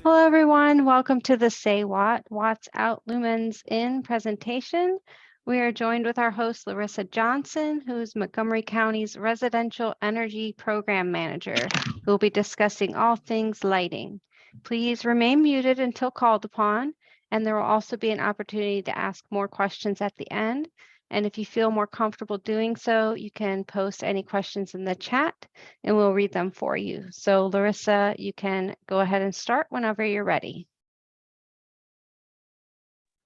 Hello, everyone. Welcome to the Say What, Watts Out Lumens In presentation. We are joined with our host, Larissa Johnson, who's Montgomery County's Residential Energy Program Manager, who will be discussing all things lighting. Please remain muted until called upon, and there will also be an opportunity to ask more questions at the end. And if you feel more comfortable doing so, you can post any questions in the chat and we'll read them for you. So Larissa, you can go ahead and start whenever you're ready.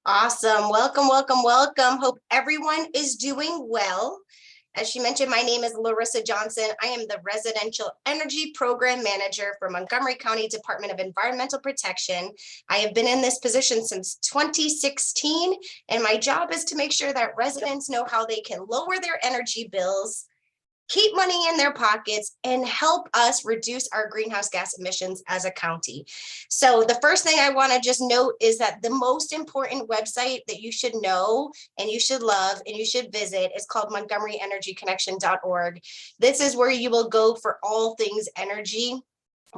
Awesome. Welcome, welcome, welcome. Hope everyone is doing well. As she mentioned, my name is Larissa Johnson. I am the Residential Energy Program Manager for Montgomery County Department of Environmental Protection. I have been in this position since 2016, and my job is to make sure that residents know how they can lower their energy bills, keep money in their pockets, and help us reduce our greenhouse gas emissions as a county. So the first thing I want to just note is that the most important website that you should know and you should love and you should visit is called montgomeryenergyconnection.org. This is where you will go for all things energy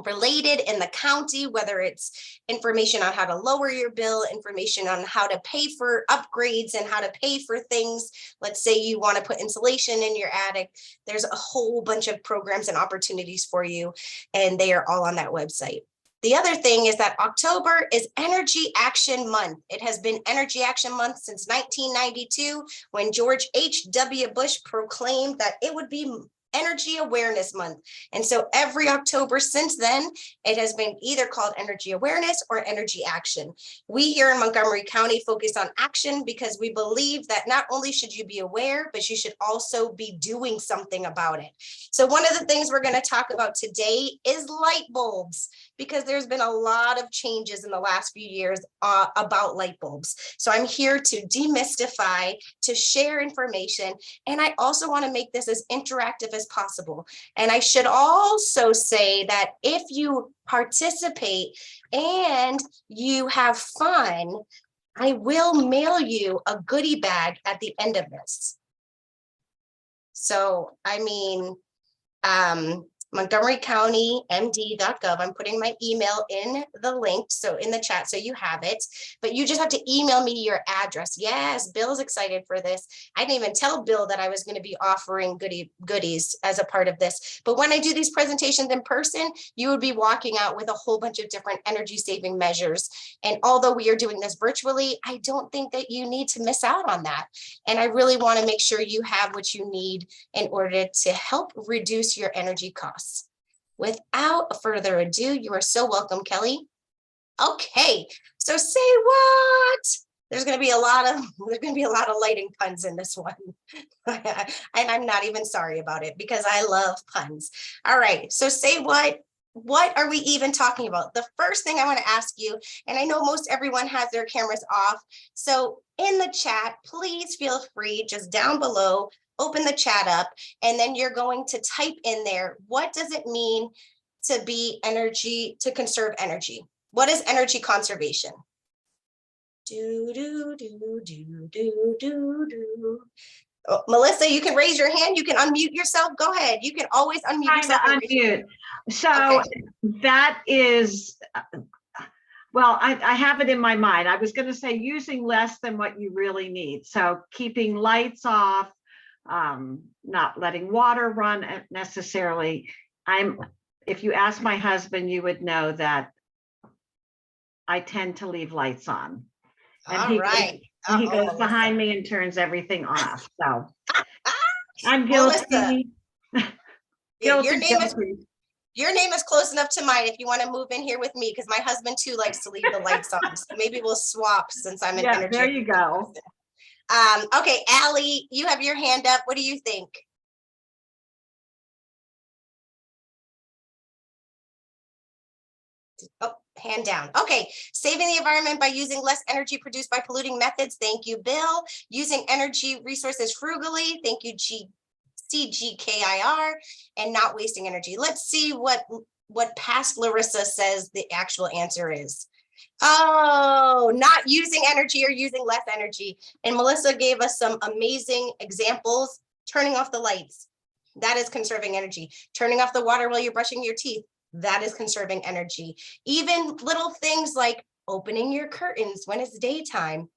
related in the county, whether it's information on how to lower your bill, information on how to pay for upgrades and how to pay for things. Let's say you want to put insulation in your attic. There's a whole bunch of programs and opportunities for you, and they are all on that website. The other thing is that October is Energy Action Month. It has been Energy Action Month since 1992, when George H.W. Bush proclaimed that it would be Energy Awareness Month. And so every October since then, it has been either called Energy Awareness or Energy Action. We here in Montgomery County focus on action because we believe that not only should you be aware, but you should also be doing something about it. So one of the things we're going to talk about today is light bulbs, because there's been a lot of changes in the last few years about light bulbs. So I'm here to demystify, to share information, and I also want to make this as interactive as possible. And I should also say that if you participate and you have fun, I will mail you a goodie bag at the end of this. So, I mean, Montgomery County MD.gov. I'm putting my email in the link, so in the chat, so you have it, but you just have to email me your address. Yes, Bill's excited for this. I didn't even tell Bill that I was going to be offering goodies as a part of this. But when I do these presentations in person, you would be walking out with a whole bunch of different energy saving measures. And although we are doing this virtually, I don't think that you need to miss out on that. And I really want to make sure you have what you need in order to help reduce your energy costs. Without further ado, you are so welcome, Kelly. Okay, so say what? There's going to be a lot of lighting puns in this one. And I'm not even sorry about it because I love puns. All right, so say what? What are we even talking about? The first thing I want to ask you, and I know most everyone has their cameras off, so in the chat, please feel free, just down below, open the chat up, and then you're going to type in there, what does it mean to be energy, to conserve energy? What is energy conservation? Do, do, do, do, do, do, do. Oh, Melissa, you can raise your hand. You can unmute yourself. Go ahead. You can always unmute yourself. Unmute. So okay. That is, well, I have it in my mind. I was going to say using less than what you really need. So keeping lights off, not letting water run necessarily. If you ask my husband, you would know that I tend to leave lights on. And he goes behind me and turns everything off. So I'm guilty. Your name is close enough to mine if you want to move in here with me, because my husband too likes to leave the lights on. So maybe we'll swap since I'm an energy. There you go. Okay, Allie, you have your hand up. What do you think? Oh, hand down. Okay, saving the environment by using less energy produced by polluting methods. Thank you, Bill. Using energy resources frugally. Thank you, CGKIR. And not wasting energy. Let's see what past Larissa says the actual answer is. Oh, not using energy or using less energy. And Melissa gave us some amazing examples. Turning off the lights. That is conserving energy. Turning off the water while you're brushing your teeth. That is conserving energy. Even little things like opening your curtains when it's daytime,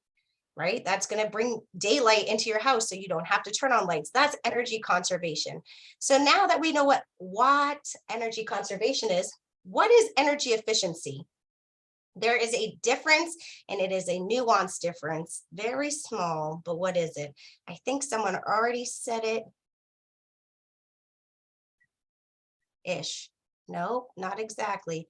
right? That's going to bring daylight into your house so you don't have to turn on lights. That's energy conservation. So now that we know what energy conservation is, what is energy efficiency? There is a difference, and it is a nuanced difference, very small, but what is it? I think someone already said it. Ish. No, not exactly.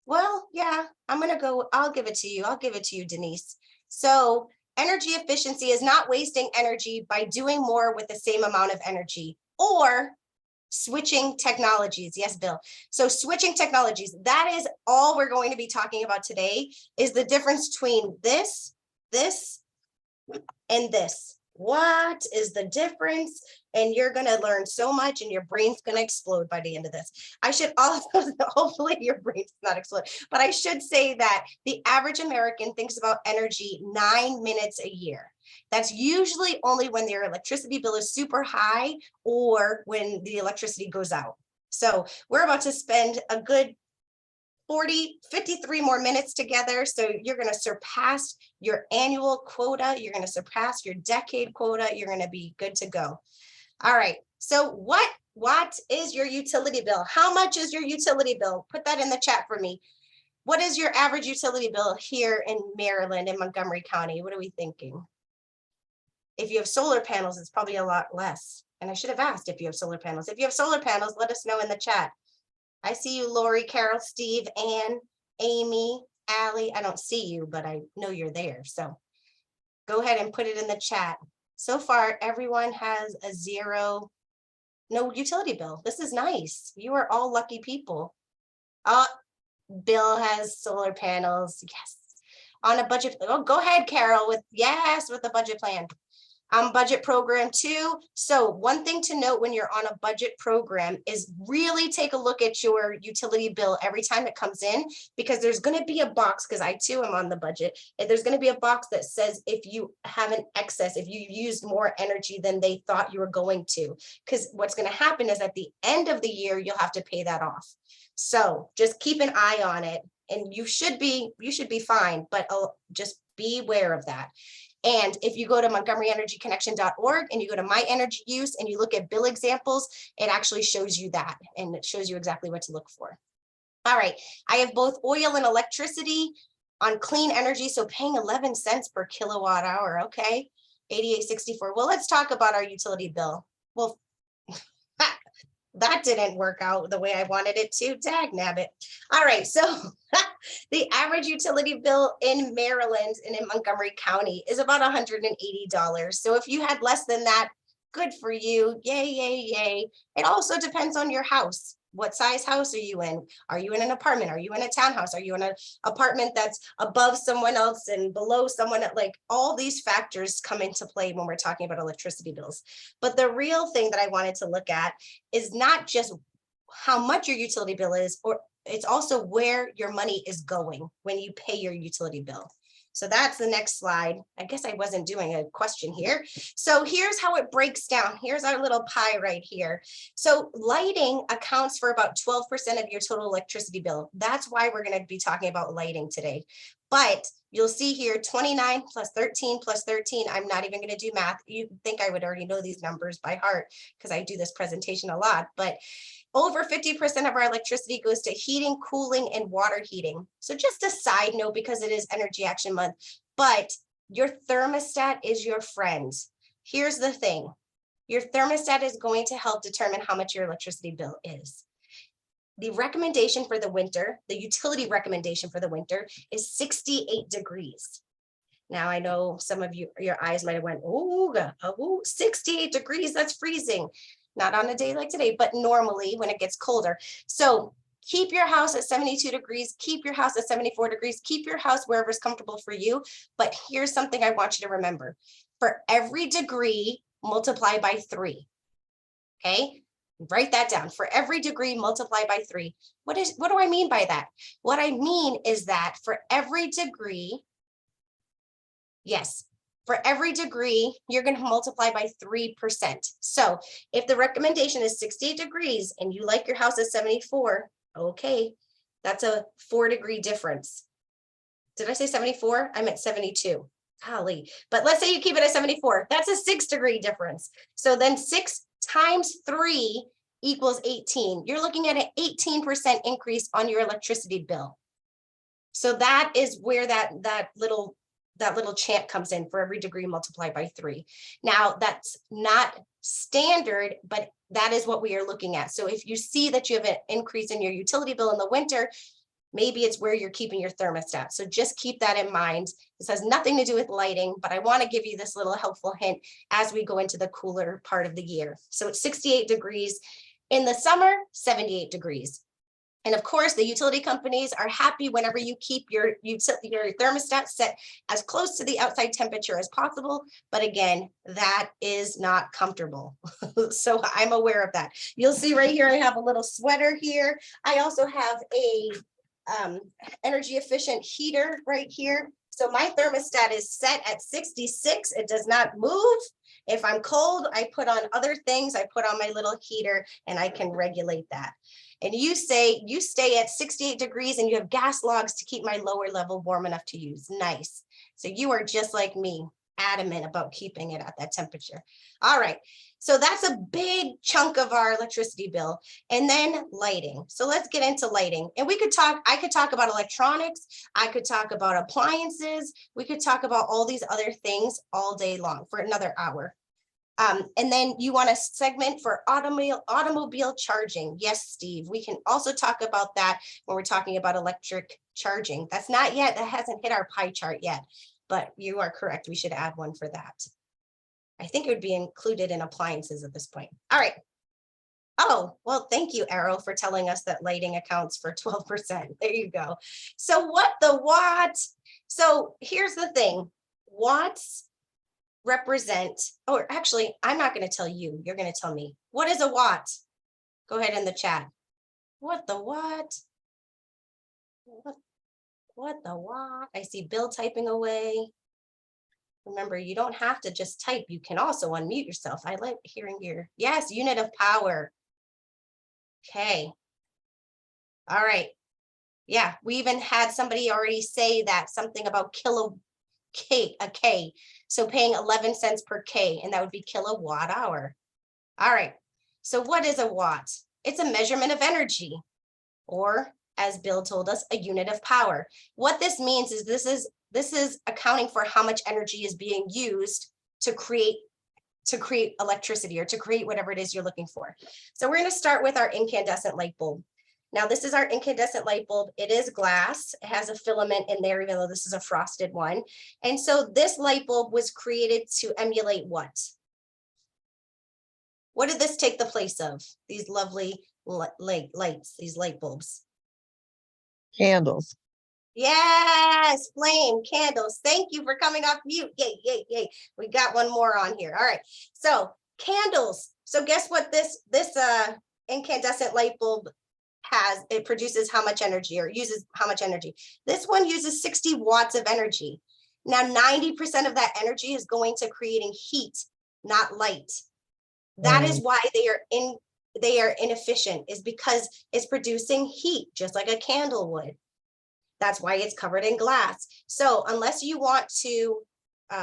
Well, yeah, I'll give it to you. I'll give it to you, Denise. So energy efficiency is not wasting energy by doing more with the same amount of energy, or switching technologies. Yes, Bill. So switching technologies, that is all we're going to be talking about today, is the difference between this, and this. What is the difference? And you're going to learn so much, and your brain's going to explode by the end of this. I should also, hopefully your brain's not explode, but I should say that the average American thinks about energy 9 minutes a year. That's usually only when their electricity bill is super high or when the electricity goes out. So we're about to spend a good 53 more minutes together. So you're going to surpass your annual quota. You're going to surpass your decade quota. You're going to be good to go. All right. So what is your utility bill? How much is your utility bill? Put that in the chat for me. What is your average utility bill here in Maryland, in Montgomery County? What are we thinking? If you have solar panels, it's probably a lot less. And I should have asked if you have solar panels. If you have solar panels, let us know in the chat. I see you, Lori, Carol, Steve, Ann, Amy, Allie. I don't see you, but I know you're there. So go ahead and put it in the chat. So far, everyone has a zero, no utility bill. This is nice. You are all lucky people. Bill has solar panels. Yes. On a budget. Oh, go ahead, Carol, with the budget plan. Budget program too. So one thing to note when you're on a budget program is really take a look at your utility bill every time it comes in, because there's going to be a box, because I too am on the budget, and there's going to be a box that says if you have an excess, if you used more energy than they thought you were going to, because what's going to happen is at the end of the year, you'll have to pay that off. So just keep an eye on it, and you should be fine, but just be aware of that. And if you go to montgomeryenergyconnection.org and you go to my energy use and you look at bill examples, it actually shows you that, and it shows you exactly what to look for. All right, I have both oil and electricity on clean energy, so paying 11 cents per kilowatt hour, okay, 88.64. Well, let's talk about our utility bill. Well, that didn't work out the way I wanted it to. Dag nabbit. All right, so the average utility bill in Maryland and in Montgomery County is about $180. So if you had less than that, good for you. Yay, yay, yay. It also depends on your house. What size house are you in? Are you in an apartment? Are you in a townhouse? Are you in an apartment that's above someone else and below someone? Like, all these factors come into play when we're talking about electricity bills. But the real thing that I wanted to look at is not just how much your utility bill is, or it's also where your money is going when you pay your utility bill. So that's the next slide. I guess I wasn't doing a question here. So here's how it breaks down. Here's our little pie right here. So lighting accounts for about 12% of your total electricity bill. That's why we're going to be talking about lighting today. But you'll see here 29 plus 13 plus 13. I'm not even going to do math. You think I would already know these numbers by heart because I do this presentation a lot, but over 50% of our electricity goes to heating, cooling, and water heating. So just a side note, because it is Energy Action Month, but your thermostat is your friend. Here's the thing. Your thermostat is going to help determine how much your electricity bill is. The recommendation for the winter, the utility recommendation for the winter is 68 degrees. Now I know some of you, your eyes might have went, oh, 68 degrees, that's freezing. Not on a day like today, but normally when it gets colder. So keep your house at 72 degrees, keep your house at 74 degrees, keep your house wherever is comfortable for you. But here's something I want you to remember. For every degree, multiply by 3. Okay, write that down. For every degree, multiply by 3. What do I mean by that? What I mean is that for every degree, yes, for every degree, you're going to multiply by 3%. So if the recommendation is 68 degrees and you like your house at 74, Okay, that's a 4-degree difference. Did I say 74? I meant 72. Golly, but let's say you keep it at 74. That's a 6-degree difference. So then 6 times 3 equals 18. You're looking at an 18% increase on your electricity bill. So that is where that little chant comes in for every degree multiplied by 3. Now that's not standard, but that is what we are looking at. So if you see that you have an increase in your utility bill in the winter, maybe it's where you're keeping your thermostat. So just keep that in mind. This has nothing to do with lighting, but I want to give you this little helpful hint as we go into the cooler part of the year. So it's 68 degrees. In the summer, 78 degrees. And of course, the utility companies are happy whenever you keep your thermostat set as close to the outside temperature as possible. But again, that is not comfortable. So I'm aware of that. You'll see right here, I have a little sweater here. I also have a energy efficient heater right here. So my thermostat is set at 66. It does not move. If I'm cold, I put on other things. I put on my little heater and I can regulate that. And you say you stay at 68 degrees and you have gas logs to keep my lower level warm enough to use. Nice. So you are just like me, adamant about keeping it at that temperature. All right. So that's a big chunk of our electricity bill. And then lighting. So let's get into lighting. And I could talk about electronics. I could talk about appliances. We could talk about all these other things all day long for another hour. And then you want a segment for automobile charging. Yes, Steve, we can also talk about that when we're talking about electric charging. That's not yet, that hasn't hit our pie chart yet, but you are correct. We should add one for that. I think it would be included in appliances at this point. All right. Oh, well, thank you, Arrow, for telling us that lighting accounts for 12%. There you go. So what the watt? So here's the thing. Watts represent, or actually, I'm not going to tell you. You're going to tell me. What is a watt? Go ahead in the chat. What the watt? What the watt? I see Bill typing away. Remember, you don't have to just type. You can also unmute yourself. I like hearing your, yes, unit of power. Okay. All right. Yeah, we even had somebody already say that, something about a K. So paying 11 cents per K, and that would be kilowatt hour. All right. So what is a watt? It's a measurement of energy, or as Bill told us, a unit of power. What this means is this is accounting for how much energy is being used to create electricity, or to create whatever it is you're looking for. So we're going to start with our incandescent light bulb. Now this is our incandescent light bulb. It is glass. It has a filament in there, even though this is a frosted one. And so this light bulb was created to emulate what? What did this take the place of? These lovely lights, these light bulbs. Candles. Yes, flame, candles. Thank you for coming off mute. Yay, yay, yay. We got one more on here. All right. So candles. So guess what this incandescent light bulb has? It produces how much energy, or uses how much energy? This one uses 60 watts of energy. Now 90% of that energy is going to creating heat, not light. That is why they are inefficient, is because it's producing heat just like a candle would. That's why it's covered in glass. So unless you want to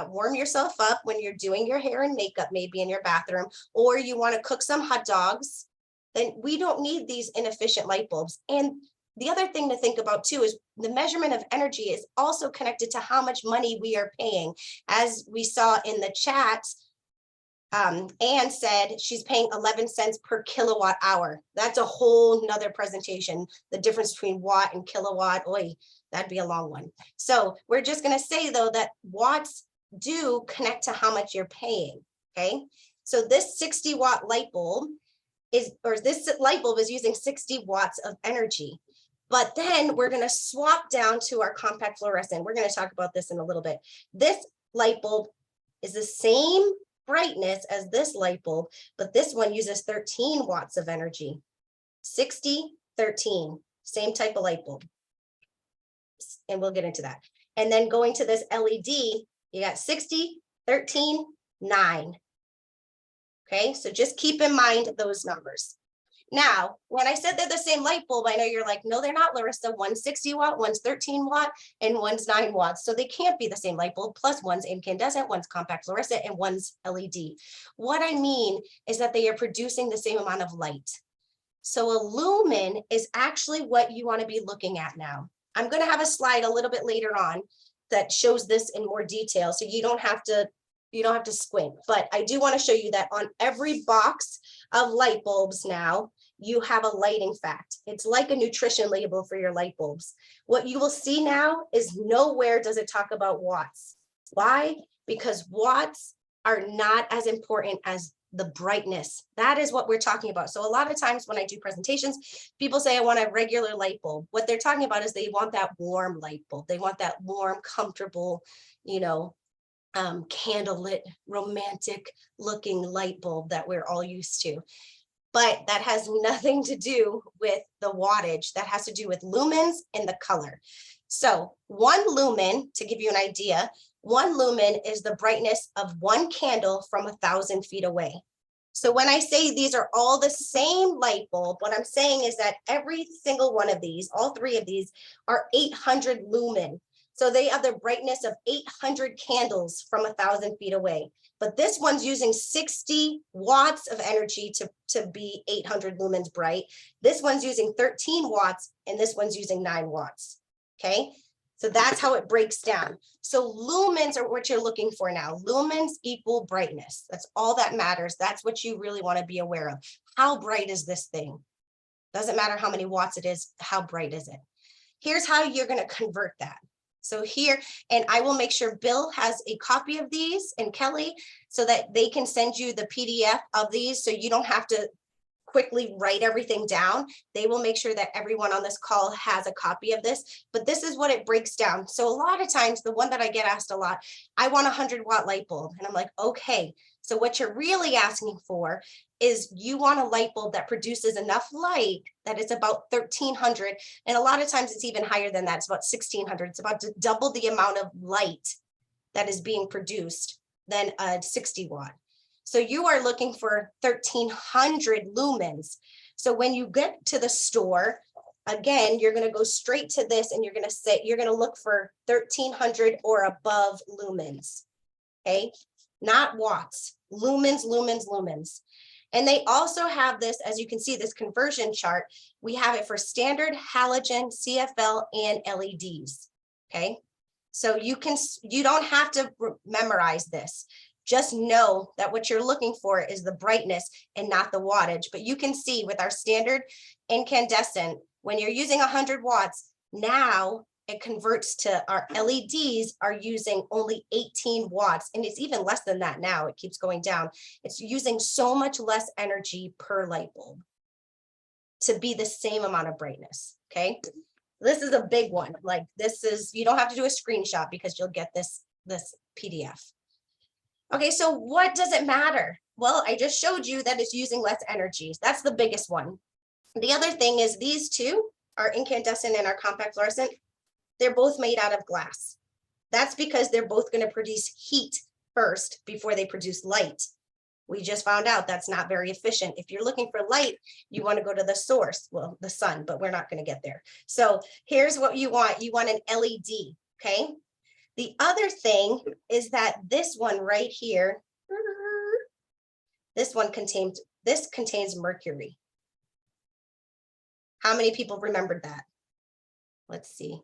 warm yourself up when you're doing your hair and makeup, maybe in your bathroom, or you want to cook some hot dogs, then we don't need these inefficient light bulbs. And the other thing to think about too is the measurement of energy is also connected to how much money we are paying. As we saw in the chat, Anne said she's paying 11 cents per kilowatt hour. That's a whole nother presentation. The difference between watt and kilowatt, that'd be a long one. So we're just going to say though that watts do connect to how much you're paying. Okay. So this 60 watt light bulb this light bulb is using 60 watts of energy. But then we're going to swap down to our compact fluorescent. We're going to talk about this in a little bit. This light bulb is the same brightness as this light bulb, but this one uses 13 watts of energy. 60, 13, same type of light bulb. And we'll get into that. And then going to this LED, you got 60, 13, 9. Okay, so just keep in mind those numbers. Now, when I said they're the same light bulb, I know you're like, no, they're not, Larissa. One's 60 watt, one's 13 watt, and one's 9 watts. So they can't be the same light bulb. Plus one's incandescent, one's compact fluorescent, and one's LED. What I mean is that they are producing the same amount of light. So a lumen is actually what you want to be looking at now. I'm going to have a slide a little bit later on that shows this in more detail, so you don't have to squint. But I do want to show you that on every box of light bulbs now, you have a lighting fact. It's like a nutrition label for your light bulbs. What you will see now is nowhere does it talk about watts. Why? Because watts are not as important as the brightness. That is what we're talking about. So a lot of times when I do presentations, people say, I want a regular light bulb. What they're talking about is they want that warm light bulb. They want that warm, comfortable, candlelit, romantic looking light bulb that we're all used to. But that has nothing to do with the wattage. That has to do with lumens and the color. So 1 lumen, to give you an idea, 1 lumen is the brightness of 1 candle from 1,000 feet away. So when I say these are all the same light bulb, what I'm saying is that every single one of these, all 3 of these, are 800 lumen. So they have the brightness of 800 candles from 1,000 feet away. But this one's using 60 watts of energy to be 800 lumens bright. This one's using 13 watts, and this one's using 9 watts. Okay, so that's how it breaks down. So lumens are what you're looking for now. Lumens equal brightness. That's all that matters. That's what you really want to be aware of. How bright is this thing? Doesn't matter how many watts it is. How bright is it? Here's how you're going to convert that. So here, and I will make sure Bill has a copy of these, and Kelly, so that they can send you the PDF of these, so you don't have to quickly write everything down. They will make sure that everyone on this call has a copy of this, but this is what it breaks down. So a lot of times, the one that I get asked a lot, I want a 100-watt light bulb. And I'm like, okay, so what you're really asking for is you want a light bulb that produces enough light that it's about 1,300. And a lot of times it's even higher than that. It's about 1,600. It's about double the amount of light that is being produced than a 60 watt. So you are looking for 1,300 lumens. So when you get to the store, again, you're going to go straight to this and you're going to look for 1,300 or above lumens. Okay, not watts, lumens, lumens, lumens. And they also have this, as you can see, this conversion chart. We have it for standard, halogen, CFL, and LEDs. Okay, so you don't have to memorize this. Just know that what you're looking for is the brightness and not the wattage. But you can see with our standard incandescent, when you're using 100 watts, now it converts to our LEDs are using only 18 watts. And it's even less than that now. It keeps going down. It's using so much less energy per light bulb to be the same amount of brightness. Okay. This is a big one. Like this is, you don't have to do a screenshot because you'll get this PDF. Okay, so what does it matter? Well, I just showed you that it's using less energy. That's the biggest one. The other thing is these two, our incandescent and our compact fluorescent, they're both made out of glass. That's because they're both going to produce heat first before they produce light. We just found out that's not very efficient. If you're looking for light, you want to go to the source, well, the sun, but we're not going to get there. So here's what you want. You want an LED, okay? The other thing is that this one right here, this contains mercury. How many people remembered that? Let's see.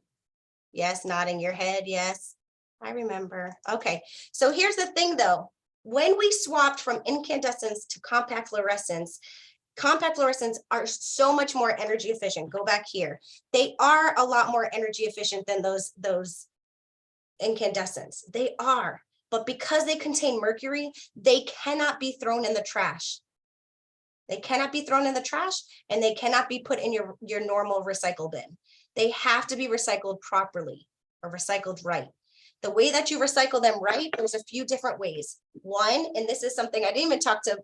Yes, nodding your head. Yes, I remember. Okay, so here's the thing though. When we swapped from incandescence to compact fluorescents are so much more energy efficient. Go back here. They are a lot more energy efficient than those incandescents. They are, but because they contain mercury, they cannot be thrown in the trash. They cannot be thrown in the trash and they cannot be put in your normal recycle bin. They have to be recycled properly or recycled right. The way that you recycle them right, there's a few different ways. One, and this is something I didn't even talk to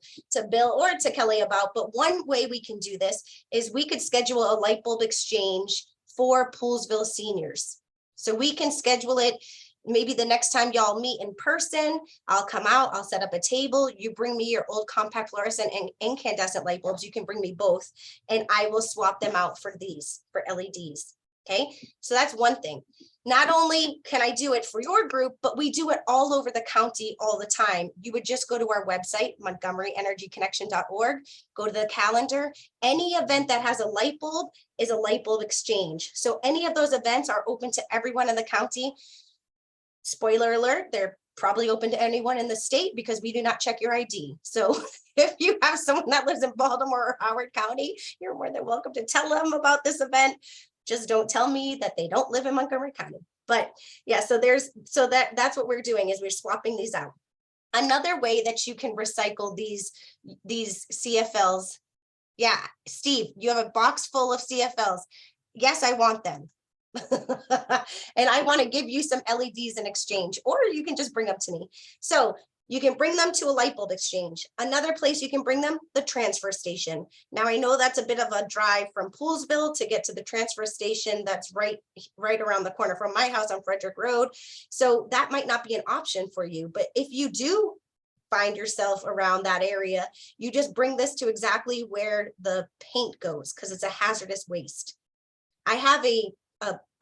Bill or to Kelly about, but one way we can do this is we could schedule a light bulb exchange for Poolesville seniors. So we can schedule it. maybe the next time y'all meet in person, I'll come out, I'll set up a table. You bring me your old compact fluorescent and incandescent light bulbs. You can bring me both, and I will swap them out for these, for LEDs. Okay, so that's one thing. Not only can I do it for your group, but we do it all over the county all the time. You would just go to our website, montgomeryenergyconnection.org, go to the calendar. Any event that has a light bulb is a light bulb exchange. So any of those events are open to everyone in the county. Spoiler alert, they're probably open to anyone in the state because we do not check your ID. So if you have someone that lives in Baltimore or Howard County, you're more than welcome to tell them about this event. Just don't tell me that they don't live in Montgomery County. But yeah, so that's what we're doing, is we're swapping these out. Another way that you can recycle these CFLs. Yeah, Steve, you have a box full of CFLs. Yes, I want them. And I want to give you some LEDs in exchange, or you can just bring them to me. So you can bring them to a light bulb exchange. Another place you can bring them, the transfer station. Now I know that's a bit of a drive from Poolsville to get to the transfer station that's right around the corner from my house on Frederick Road. So that might not be an option for you, but if you do find yourself around that area, you just bring this to exactly where the paint goes, because it's a hazardous waste. I have a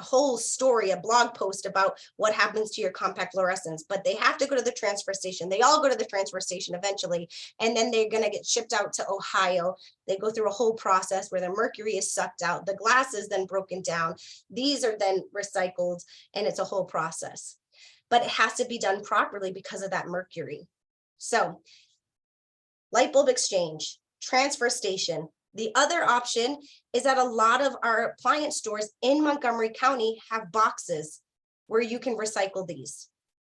whole story, a blog post about what happens to your compact fluorescents, but they have to go to the transfer station. They all go to the transfer station eventually, and then they're going to get shipped out to Ohio. They go through a whole process where the mercury is sucked out. The glass is then broken down. These are then recycled, and it's a whole process. But it has to be done properly because of that mercury. So light bulb exchange, transfer station. The other option is that a lot of our appliance stores in Montgomery County have boxes where you can recycle these.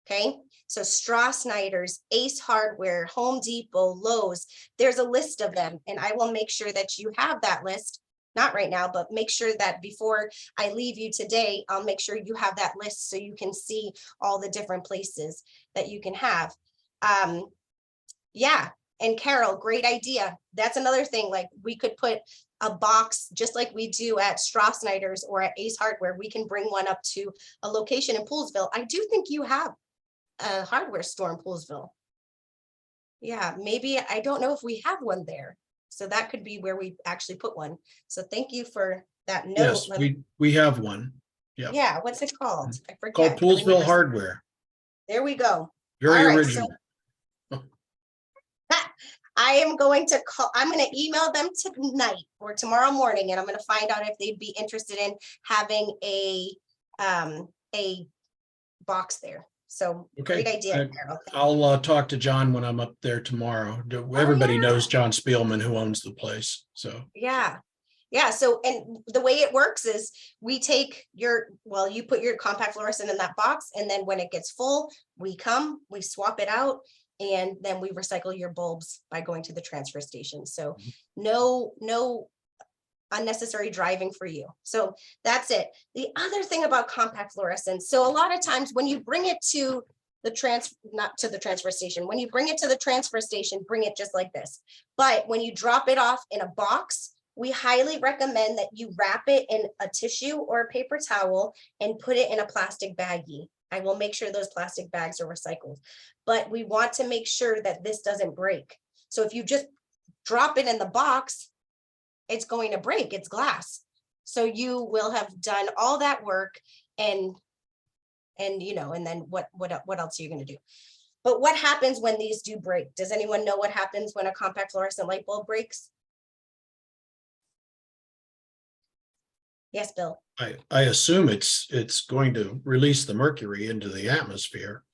Okay, so Straw Snyder's, Ace Hardware, Home Depot, Lowe's, there's a list of them, and I will make sure that you have that list. Not right now, but make sure that before I leave you today, I'll make sure you have that list so you can see all the different places that you can have. Yeah. And Carol, great idea. That's another thing. Like, we could put a box just like we do at Straw Snyder's or at Ace Hardware. We can bring one up to a location in Poolsville. I do think you have a hardware store in Poolsville. Yeah, maybe. I don't know if we have one there. So that could be where we actually put one. So thank you for that note. Yes, we have one. Yeah. Yeah, what's it called? I forget. Called Poolsville Hardware. There we go. Very All right, original. I am going to call, I'm going to email them tonight or tomorrow morning, and I'm going to find out if they'd be interested in having a box there. So Okay. great idea, Carol. I'll talk to John when I'm up there tomorrow. Everybody knows John Spielman, who owns the place. So yeah. So, and the way it works is we take you put your compact fluorescent in that box, and then when it gets full, we swap it out, and then we recycle your bulbs by going to the transfer station. So no unnecessary driving for you. So that's it. The other thing about compact fluorescents, so a lot of times when you bring it to the not to the transfer station, when you bring it to the transfer station, bring it just like this. But when you drop it off in a box, we highly recommend that you wrap it in a tissue or a paper towel and put it in a plastic baggie. I will make sure those plastic bags are recycled, but we want to make sure that this doesn't break. So if you just drop it in the box, it's going to break. It's glass. So you will have done all that work, and then what else are you going to do? But what happens when these do break? Does anyone know what happens when a compact fluorescent light bulb breaks? Yes, Bill. I assume it's going to release the mercury into the atmosphere.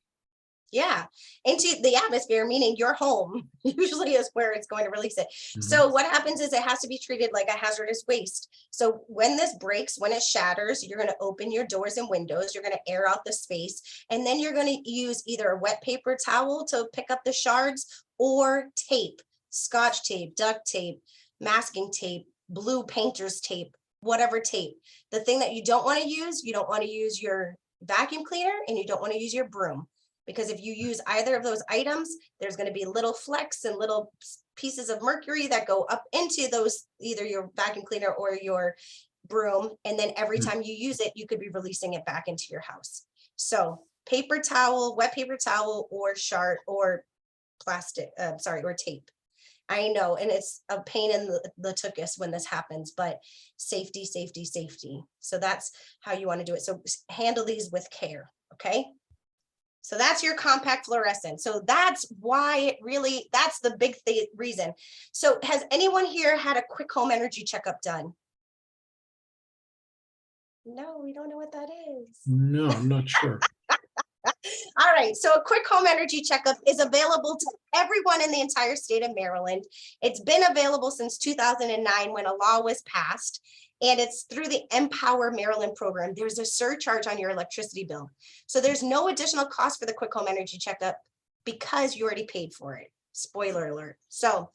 Yeah, into the atmosphere, meaning your home usually is where it's going to release it. So what happens is it has to be treated like a hazardous waste. So when this breaks, when it shatters, you're going to open your doors and windows, you're going to air out the space, and then you're going to use either a wet paper towel to pick up the shards, or tape, Scotch tape, duct tape, masking tape, blue painter's tape, whatever tape. The thing that you don't want to use, you don't want to use your vacuum cleaner, and you don't want to use your broom. Because if you use either of those items, there's going to be little flecks and little pieces of mercury that go up into those, either your vacuum cleaner or your broom. And then every time you use it, you could be releasing it back into your house. So paper towel, wet paper towel, or shard or plastic, or tape. I know, and it's a pain in the tuchus when this happens, but safety, safety, safety. So that's how you want to do it. So handle these with care, okay? So that's your compact fluorescent. So that's why it really, that's the big reason. So has anyone here had a quick home energy checkup done? No, we don't know what that is. No, I'm not sure. All right, so a quick home energy checkup is available to everyone in the entire state of Maryland. It's been available since 2009 when a law was passed, and it's through the Empower Maryland program. There's a surcharge on your electricity bill. So there's no additional cost for the quick home energy checkup because you already paid for it. Spoiler alert. So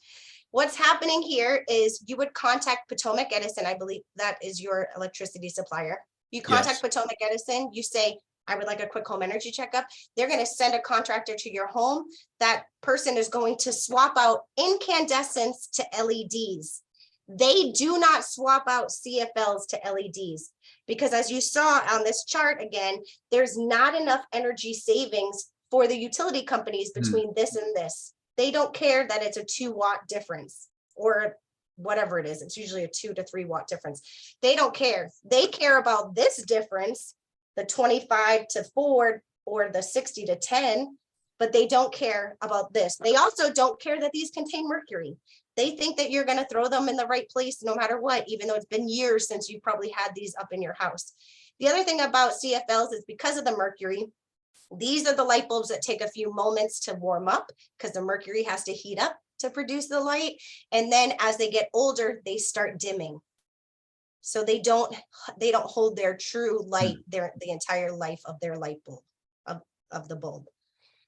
what's happening here is you would contact Potomac Edison. I believe that is your electricity supplier. You contact Yes. Potomac Edison, you say, I would like a quick home energy checkup. They're going to send a contractor to your home. That person is going to swap out incandescents to LEDs. They do not swap out CFLs to LEDs because, as you saw on this chart again, there's not enough energy savings for the utility companies between this and this. They don't care that it's a 2-watt difference or whatever it is. It's usually a 2 to 3 watt difference. They don't care. They care about this difference, the 25 to 4 or the 60 to 10, but they don't care about this. They also don't care that these contain mercury. They think that you're going to throw them in the right place no matter what, even though it's been years since you probably had these up in your house. The other thing about CFLs is because of the mercury, these are the light bulbs that take a few moments to warm up because the mercury has to heat up to produce the light. And then as they get older, they start dimming. So they don't hold their true light the entire life of their light bulb, of the bulb.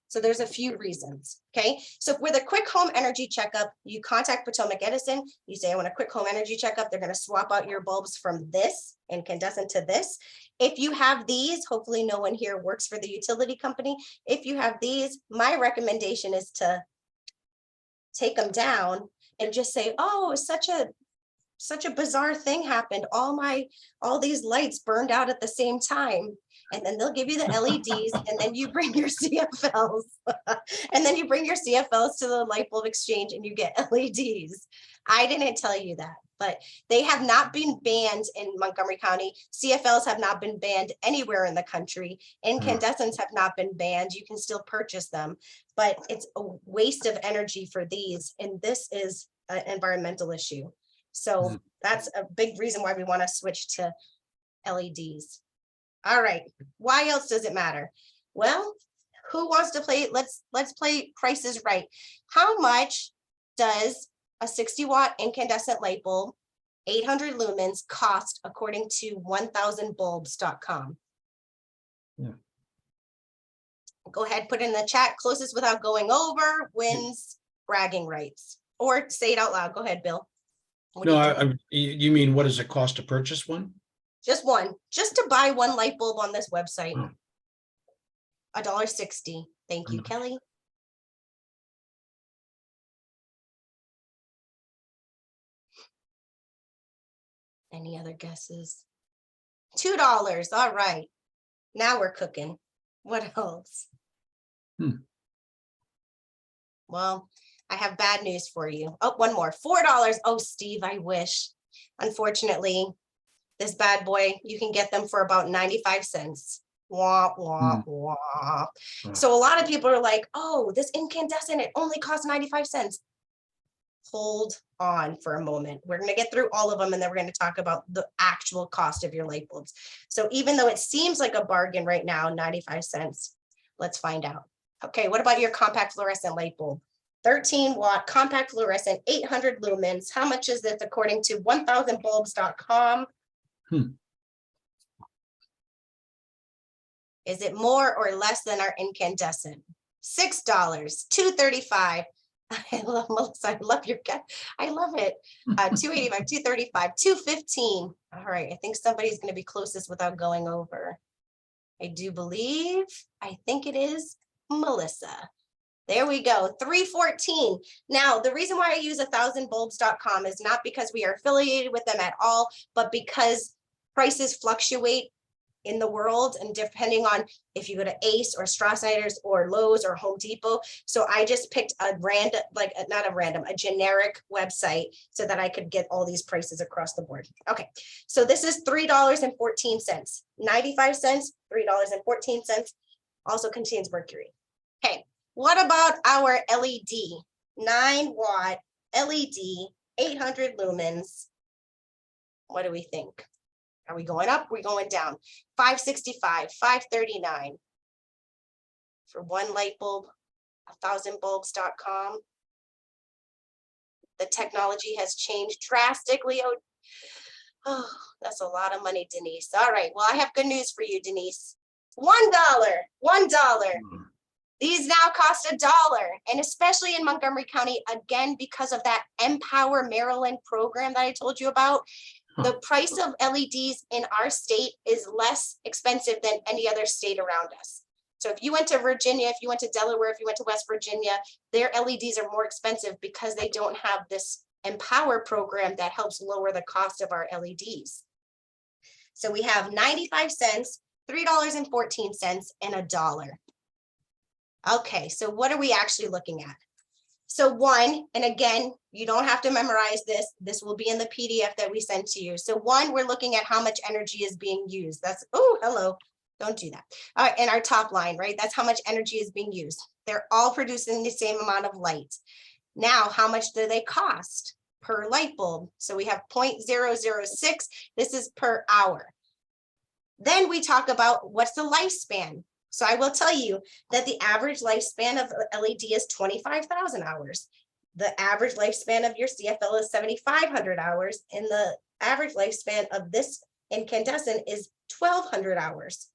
So there's a few reasons, okay? So with a quick home energy checkup, you contact Potomac Edison, you say, I want a quick home energy checkup. They're gonna swap out your bulbs from this incandescent to this. If you have these, hopefully no one here works for the utility company. If you have these, my recommendation is to take them down and just say, oh, such a bizarre thing happened. All these lights burned out at the same time. And then they'll give you the LEDs and then you bring your CFLs and then you bring your CFLs to the light bulb exchange and you get LEDs. I didn't tell you that, but they have not been banned in Montgomery County. CFLs have not been banned anywhere in the country. Incandescents have not been banned. You can still purchase them, but it's a waste of energy for these. And this is an environmental issue. So that's a big reason why we want to switch to LEDs. All right, why else does it matter? Well, who wants to play? Let's play Price is Right. How much does a 60-watt incandescent light bulb, 800 lumens, cost according to 1000bulbs.com? Yeah. Go ahead, put it in the chat. Closest without going over wins bragging rights. Or say it out loud. Go ahead, Bill. No, you mean what does it cost to purchase one? Just one, just to buy one light bulb on this website. $1.60. Thank you, Kelly. Any other guesses? $2. All right. Now we're cooking. What else? Well, I have bad news for you. Oh, one more. $4. Oh, Steve, I wish. Unfortunately, this bad boy, you can get them for about 95 cents. Wah, wah, wah. So a lot of people are like, oh, this incandescent, it only costs 95 cents. Hold on for a moment. We're going to get through all of them and then we're going to talk about the actual cost of your light bulbs. So even though it seems like a bargain right now, 95 cents, let's find out. Okay, what about your compact fluorescent light bulb? 13-watt compact fluorescent, 800 lumens. How much is this according to 1000bulbs.com? Is it more or less than our incandescent? $6, $2.35. I love Melissa. I love your guy. I love it. $2.85, $2.35, $2.15. All right. I think somebody's going to be closest without going over. I think it is Melissa. There we go. $3.14. Now, the reason why I use 1000bulbs.com is not because we are affiliated with them at all, but because prices fluctuate in the world, and depending on if you go to Ace or Straw-Snyder's or Lowe's or Home Depot. So I just picked a random, like not a random, a generic website so that I could get all these prices across the board. Okay, so this is $3.14, 95 cents, $3.14, also contains mercury. Okay, what about our LED, 9-watt LED, 800 lumens? What do we think? Are we going up? We're going down. 565, 539 for one light bulb, 1000bulbs.com. The technology has changed drastically. Oh, that's a lot of money, Denise. All right. Well, I have good news for you, Denise. $1. These now cost $1. And especially in Montgomery County, again, because of that Empower Maryland program that I told you about, the price of LEDs in our state is less expensive than any other state around us. So if you went to Virginia, if you went to Delaware, if you went to West Virginia, their LEDs are more expensive because they don't have this Empower program that helps lower the cost of our LEDs. So we have 95 cents, $3.14, and $1. Okay, so what are we actually looking at? So one, and again, you don't have to memorize this. This will be in the PDF that we send to you. So one, we're looking at how much energy is being used. That's, oh, hello, don't do that. All right, and our top line, right? That's how much energy is being used. They're all producing the same amount of light. Now, how much do they cost per light bulb? So we have 0.006. This is per hour. Then we talk about what's the lifespan. So I will tell you that the average lifespan of LED is 25,000 hours. The average lifespan of your CFL is 7,500 hours, and the average lifespan of this incandescent is 1,200 hours.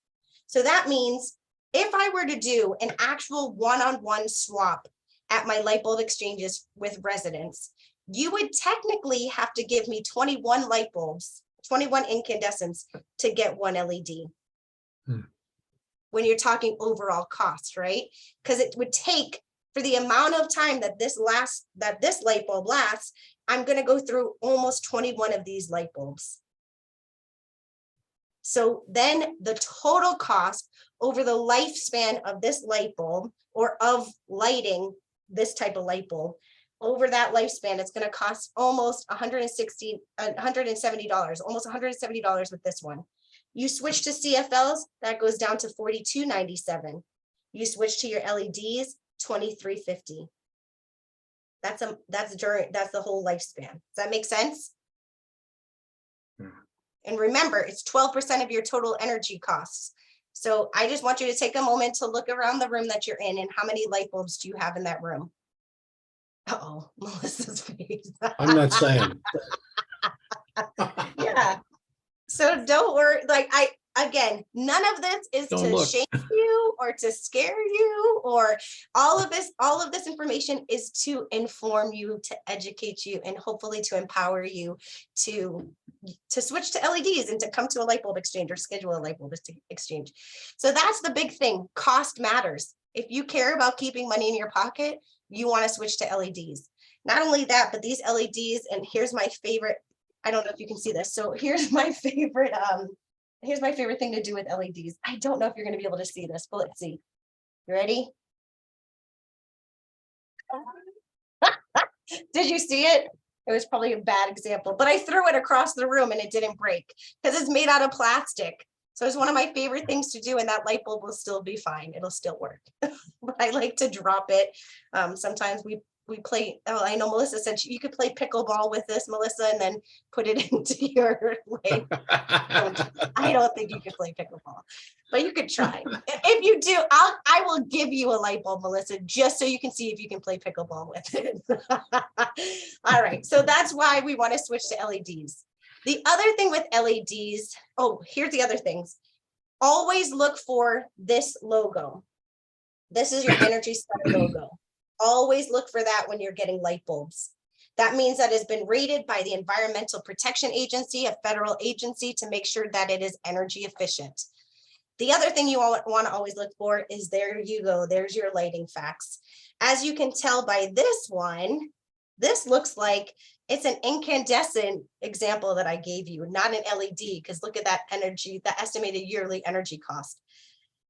So that means if I were to do an actual one-on-one swap at my light bulb exchanges with residents, you would technically have to give me 21 light bulbs, 21 incandescents to get one LED. When you're talking overall cost, right? Because it would take, for the amount of time that this light bulb lasts, I'm going to go through almost 21 of these light bulbs. So then the total cost over the lifespan of this light bulb, or of lighting this type of light bulb, over that lifespan, it's going to cost almost $170, almost $170 with this one. You switch to CFLs, that goes down to $42.97. You switch to your LEDs, $23.50. That's the whole lifespan. Does that make sense? And remember, it's 12% of your total energy costs. So I just want you to take a moment to look around the room that you're in, and how many light bulbs do you have in that room? Uh-oh, Melissa's face. I'm not saying. Yeah. So don't worry, like again, none of this is Don't to look. shame you or to scare you, or all of this information is to inform you, to educate you, and hopefully to empower you to switch to LEDs and to come to a light bulb exchange or schedule a light bulb exchange. So that's the big thing. Cost matters. If you care about keeping money in your pocket, you want to switch to LEDs. Not only that, but these LEDs, and here's my favorite. I don't know if you can see this. So here's my favorite thing to do with LEDs. I don't know if you're going to be able to see this, but let's see. You ready? Did you see it? It was probably a bad example, but I threw it across the room and it didn't break because it's made out of plastic. So it's one of my favorite things to do, and that light bulb will still be fine. It'll still work. But I like to drop it. Sometimes we play, oh, I know Melissa said you could play pickleball with this, Melissa, and then put it into your light. I don't think you could play pickleball, but you could try. If you do, I will give you a light bulb, Melissa, just so you can see if you can play pickleball with it. All right, so that's why we want to switch to LEDs. The other thing with LEDs, oh, here's the other things. Always look for this logo. This is your Energy Star logo. Always look for that when you're getting light bulbs. That means that it's been rated by the Environmental Protection Agency, a federal agency, to make sure that it is energy efficient. The other thing you want to always look for is, there you go, there's your lighting facts. As you can tell by this one, This looks like it's an incandescent example that I gave you, not an LED, because look at that energy, that estimated yearly energy cost.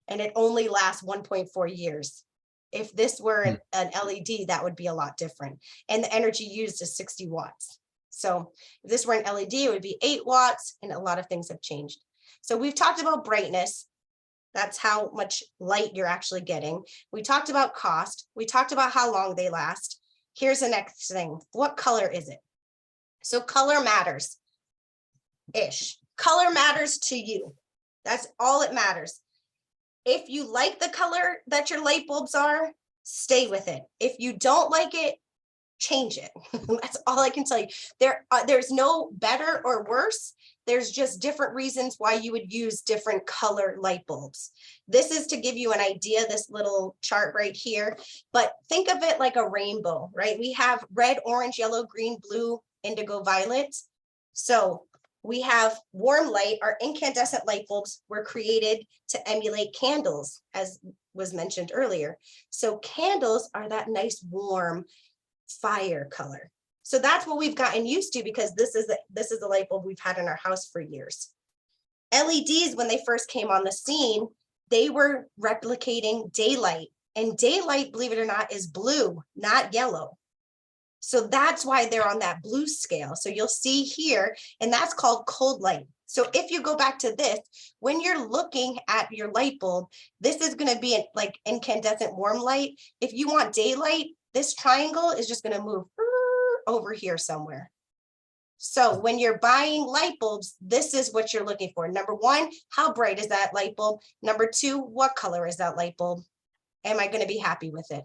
And it only lasts 1.4 years. If this were an LED, that would be a lot different. And the energy used is 60 watts. So if this were an LED, it would be 8 watts, and a lot of things have changed. So we've talked about brightness. That's how much light you're actually getting. We talked about cost. We talked about how long they last. Here's the next thing. What color is it? So color matters-ish. Color matters to you. That's all it matters. If you like the color that your light bulbs are, stay with it. If you don't like it, change it. That's all I can tell you. There's no better or worse. There's just different reasons why you would use different color light bulbs. This is to give you an idea, this little chart right here, but think of it like a rainbow, right? We have red, orange, yellow, green, blue, indigo, violet. So we have warm light. Our incandescent light bulbs were created to emulate candles, as was mentioned earlier. So candles are that nice warm fire color. So that's what we've gotten used to, because this is the light bulb we've had in our house for years. LEDs, when they first came on the scene, they were replicating daylight, and daylight, believe it or not, is blue, not yellow. So that's why they're on that blue scale. So you'll see here, and that's called cold light. So if you go back to this, when you're looking at your light bulb, this is going to be like incandescent warm light. If you want daylight, this triangle is just going to move over here somewhere. So when you're buying light bulbs, this is what you're looking for. Number one, how bright is that light bulb? Number two, what color is that light bulb? Am I going to be happy with it?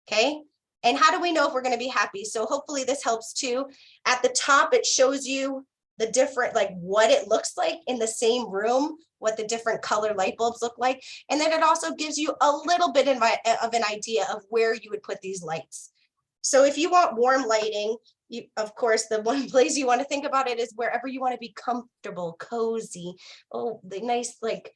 Okay. And how do we know if we're going to be happy? So hopefully this helps too. At the top, it shows you the different, like what it looks like in the same room, what the different color light bulbs look like. And then it also gives you a little bit of an idea of where you would put these lights. So if you want warm lighting, of course, the one place you want to think about it is wherever you want to be comfortable, cozy. Oh, the nice like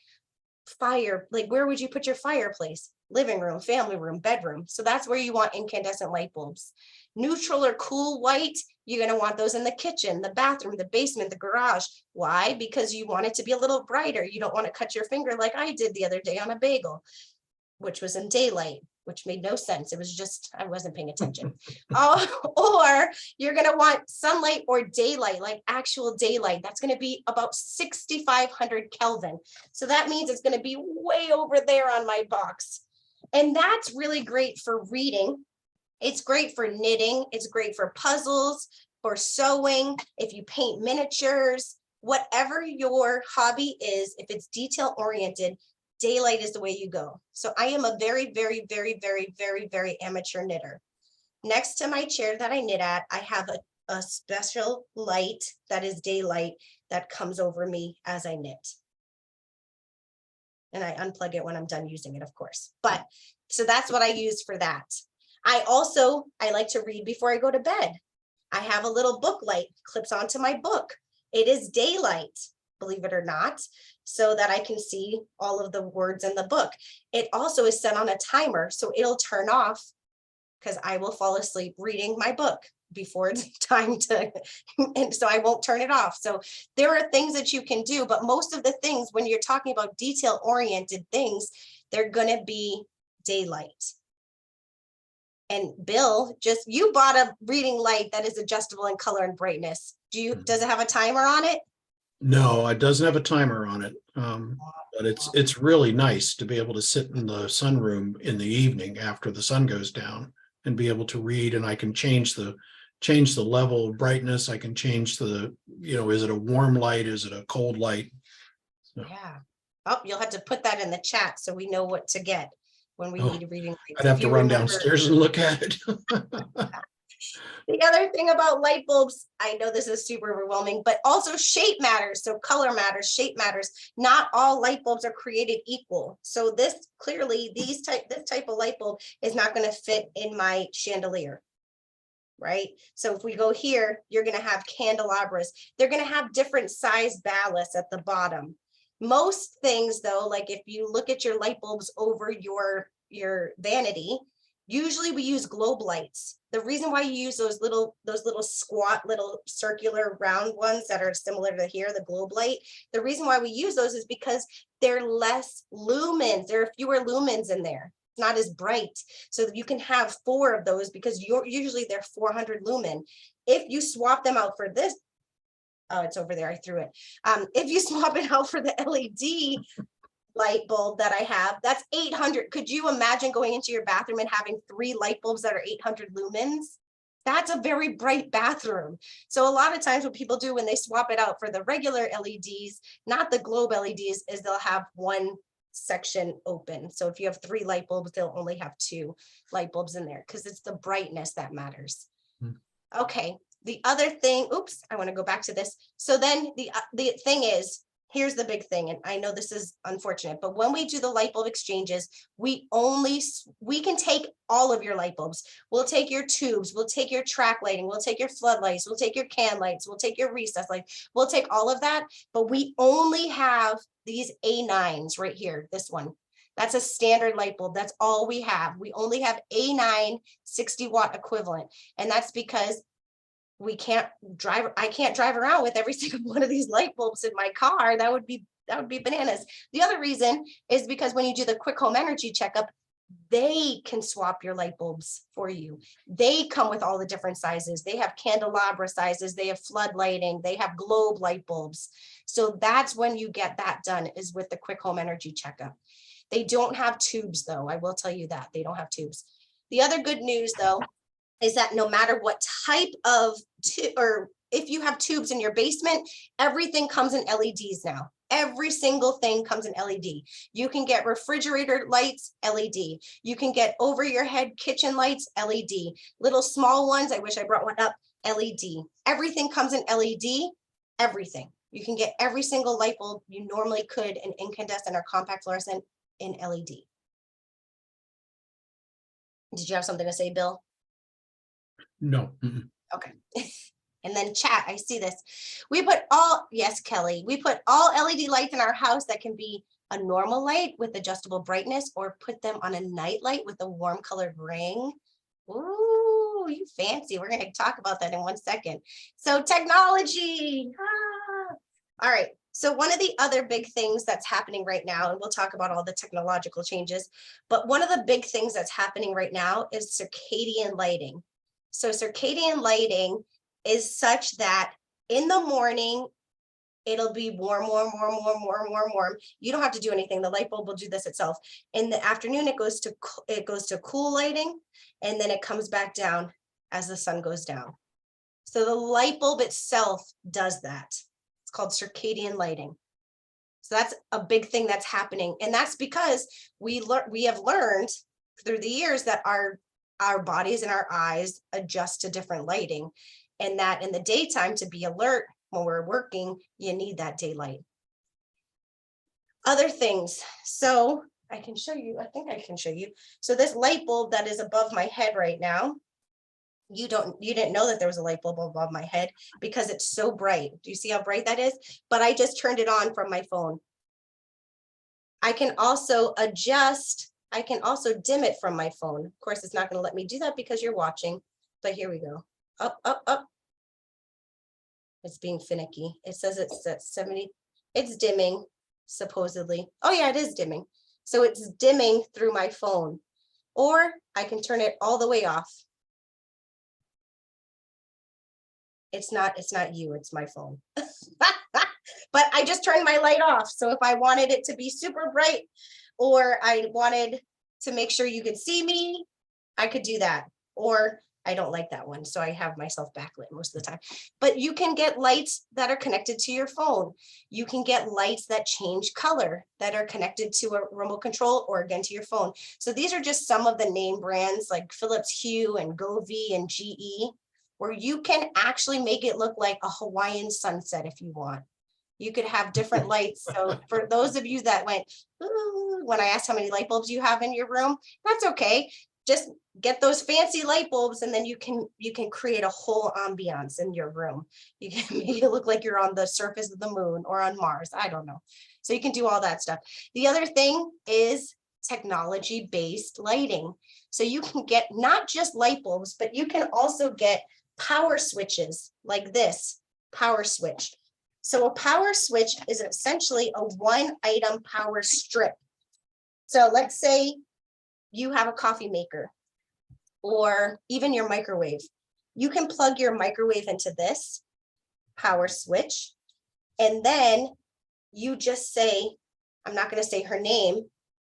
fire, like where would you put your fireplace? Living room, family room, bedroom. So that's where you want incandescent light bulbs. Neutral or cool white, you're going to want those in the kitchen, the bathroom, the basement, the garage. Why? Because you want it to be a little brighter. You don't want to cut your finger like I did the other day on a bagel, which was in daylight, which made no sense. It was just, I wasn't paying attention. Or you're going to want sunlight or daylight, like actual daylight. That's going to be about 6,500 Kelvin. So that means it's going to be way over there on my box. And that's really great for reading. It's great for knitting. It's great for puzzles, for sewing. If you paint miniatures, whatever your hobby is, if it's detail oriented, daylight is the way you go. So I am a very, very, very, very, very, very amateur knitter. Next to my chair that I knit at, I have a special light that is daylight that comes over me as I knit. And I unplug it when I'm done using it, of course. But so that's what I use for that. I like to read before I go to bed. I have a little book light clips onto my book. It is daylight, believe it or not, so that I can see all of the words in the book. It also is set on a timer, so it'll turn off because I will fall asleep reading my book before it's time to, and so I won't turn it off. So there are things that you can do, but most of the things, when you're talking about detail oriented things, they're going to be daylight. And Bill, you bought a reading light that is adjustable in color and brightness. Does it have a timer on it? No, it doesn't have a timer on it. But it's really nice to be able to sit in the sunroom in the evening after the sun goes down and be able to read. And I can change the level of brightness. I can change the, is it a warm light? Is it a cold light? So. Yeah. Oh, you'll have to put that in the chat so we know what to get when we need reading lights. I'd have to run downstairs and look at it. The other thing about light bulbs, I know this is super overwhelming, but also shape matters. So color matters, shape matters. Not all light bulbs are created equal. So this type of light bulb is not going to fit in my chandelier, right? So if we go here, you're going to have candelabras. They're going to have different size ballasts at the bottom. Most things though, like if you look at your light bulbs over your vanity, Usually we use globe lights. The reason why you use those little squat, little circular round ones that are similar to here, the globe light, the reason why we use those is because they're less lumens. There are fewer lumens in there. It's not as bright. So you can have 4 of those because usually they're 400 lumen. If you swap them out for this, oh, it's over there, I threw it. If you swap it out for the LED light bulb that I have, that's 800. Could you imagine going into your bathroom and having 3 light bulbs that are 800 lumens? That's a very bright bathroom. So a lot of times what people do when they swap it out for the regular LEDs, not the globe LEDs, is they'll have one section open. So if you have 3 light bulbs, they'll only have 2 light bulbs in there because it's the brightness that matters. Okay, the other thing, oops, I want to go back to this. So then the thing is, here's the big thing, and I know this is unfortunate, but when we do the light bulb exchanges, we can take all of your light bulbs. We'll take your tubes, we'll take your track lighting, we'll take your floodlights, we'll take your can lights, we'll take your recess lights, we'll take all of that, but we only have these A9s right here, this one. That's a standard light bulb. That's all we have. We only have A9 60-watt equivalent, and that's because I can't drive around with every single one of these light bulbs in my car. That would be bananas. The other reason is because when you do the quick home energy checkup, they can swap your light bulbs for you. They come with all the different sizes. They have candelabra sizes, they have flood lighting, they have globe light bulbs. So that's when you get that done, is with the quick home energy checkup. They don't have tubes though. I will tell you that they don't have tubes. The other good news though is that no matter what type of or if you have tubes in your basement, everything comes in LEDs now. Every single thing comes in LED. You can get refrigerator lights, LED. You can get over your head kitchen lights, LED. Little small ones, I wish I brought one up, LED. Everything comes in LED, everything. You can get every single light bulb you normally could in incandescent or compact fluorescent in LED. Did you have something to say, Bill? No. Okay. And then chat, I see this. Yes, Kelly, we put all LED lights in our house that can be a normal light with adjustable brightness, or put them on a night light with a warm colored ring. Ooh, you fancy. We're going to talk about that in 1 second. So technology. All right. So one of the other big things that's happening right now, and we'll talk about all the technological changes, but one of the big things that's happening right now is circadian lighting. So circadian lighting is such that in the morning, it'll be warm, warm, warm, warm, warm, warm, warm. You don't have to do anything. The light bulb will do this itself. In the afternoon, it goes to cool lighting, and then it comes back down as the sun goes down. So the light bulb itself does that. It's called circadian lighting. So that's a big thing that's happening. And that's because we have learned through the years that our bodies and our eyes adjust to different lighting, and that in the daytime, to be alert when we're working, you need that daylight. Other things. So I can show you, I think I can show you. So this light bulb that is above my head right now, you didn't know that there was a light bulb above my head because it's so bright. Do you see how bright that is? But I just turned it on from my phone. I can also dim it from my phone. Of course, it's not going to let me do that because you're watching, but here we go. Up, up, up. It's being finicky. It says it's at 70. It's dimming, supposedly. Oh yeah, it is dimming. So it's dimming through my phone, or I can turn it all the way off. It's not you, it's my phone. But I just turned my light off. So if I wanted it to be super bright, or I wanted to make sure you could see me, I could do that. Or I don't like that one, so I have myself backlit most of the time. But you can get lights that are connected to your phone. You can get lights that change color that are connected to a remote control, or again to your phone. So these are just some of the name brands like Philips Hue and Govee and GE, where you can actually make it look like a Hawaiian sunset if you want. You could have different lights. So for those of you that went, ooh, when I asked how many light bulbs you have in your room, that's okay. Just get those fancy light bulbs, and then you can create a whole ambiance in your room. You can make it look like you're on the surface of the moon or on Mars. I don't know. So you can do all that stuff. The other thing is technology-based lighting. So you can get not just light bulbs, but you can also get power switches like this power switch. So a power switch is essentially a one-item power strip. So let's say you have a coffee maker or even your microwave. You can plug your microwave into this power switch, and then you just say, I'm not going to say her name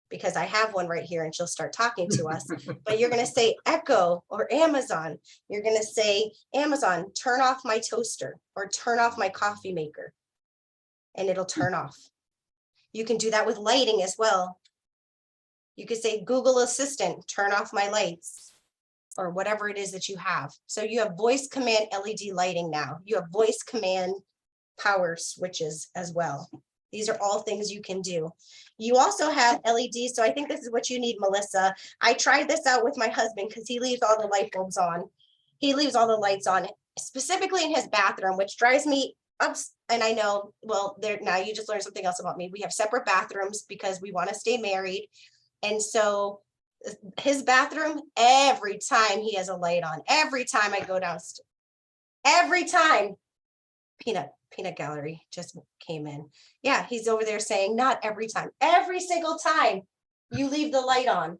because I have one right here and she'll start talking to us, but you're going to say Echo or Amazon. You're going to say, Amazon, turn off my toaster or turn off my coffee maker, and it'll turn off. You can do that with lighting as well. You could say, Google Assistant, turn off my lights, or whatever it is that you have. So you have voice command LED lighting now. You have voice command power switches as well. These are all things you can do. You also have LEDs. So I think this is what you need, Melissa. I tried this out with my husband because he leaves all the light bulbs on. He leaves all the lights on, specifically in his bathroom, which drives me up. And I know, well, there now you just learned something else about me. We have separate bathrooms because we want to stay married. And so his bathroom, every time he has a light on, every time I go downstairs, every time, Peanut Gallery just came in. Yeah, he's over there saying, not every time, every single time you leave the light on.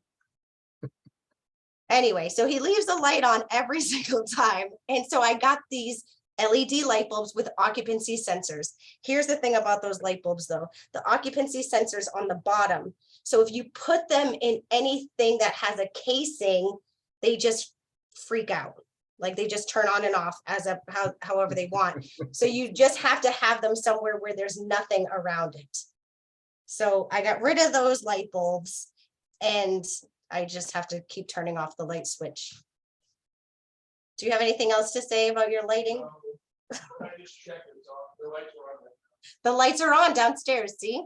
Anyway, so he leaves the light on every single time. And so I got these LED light bulbs with occupancy sensors. Here's the thing about those light bulbs though, the occupancy sensors on the bottom. So if you put them in anything that has a casing, they just freak out. Like they just turn on and off however they want. So you just have to have them somewhere where there's nothing around it. So I got rid of those light bulbs and I just have to keep turning off the light switch. Do you have anything else to say about your lighting? I just checked it. The lights are on. The lights are on downstairs. See,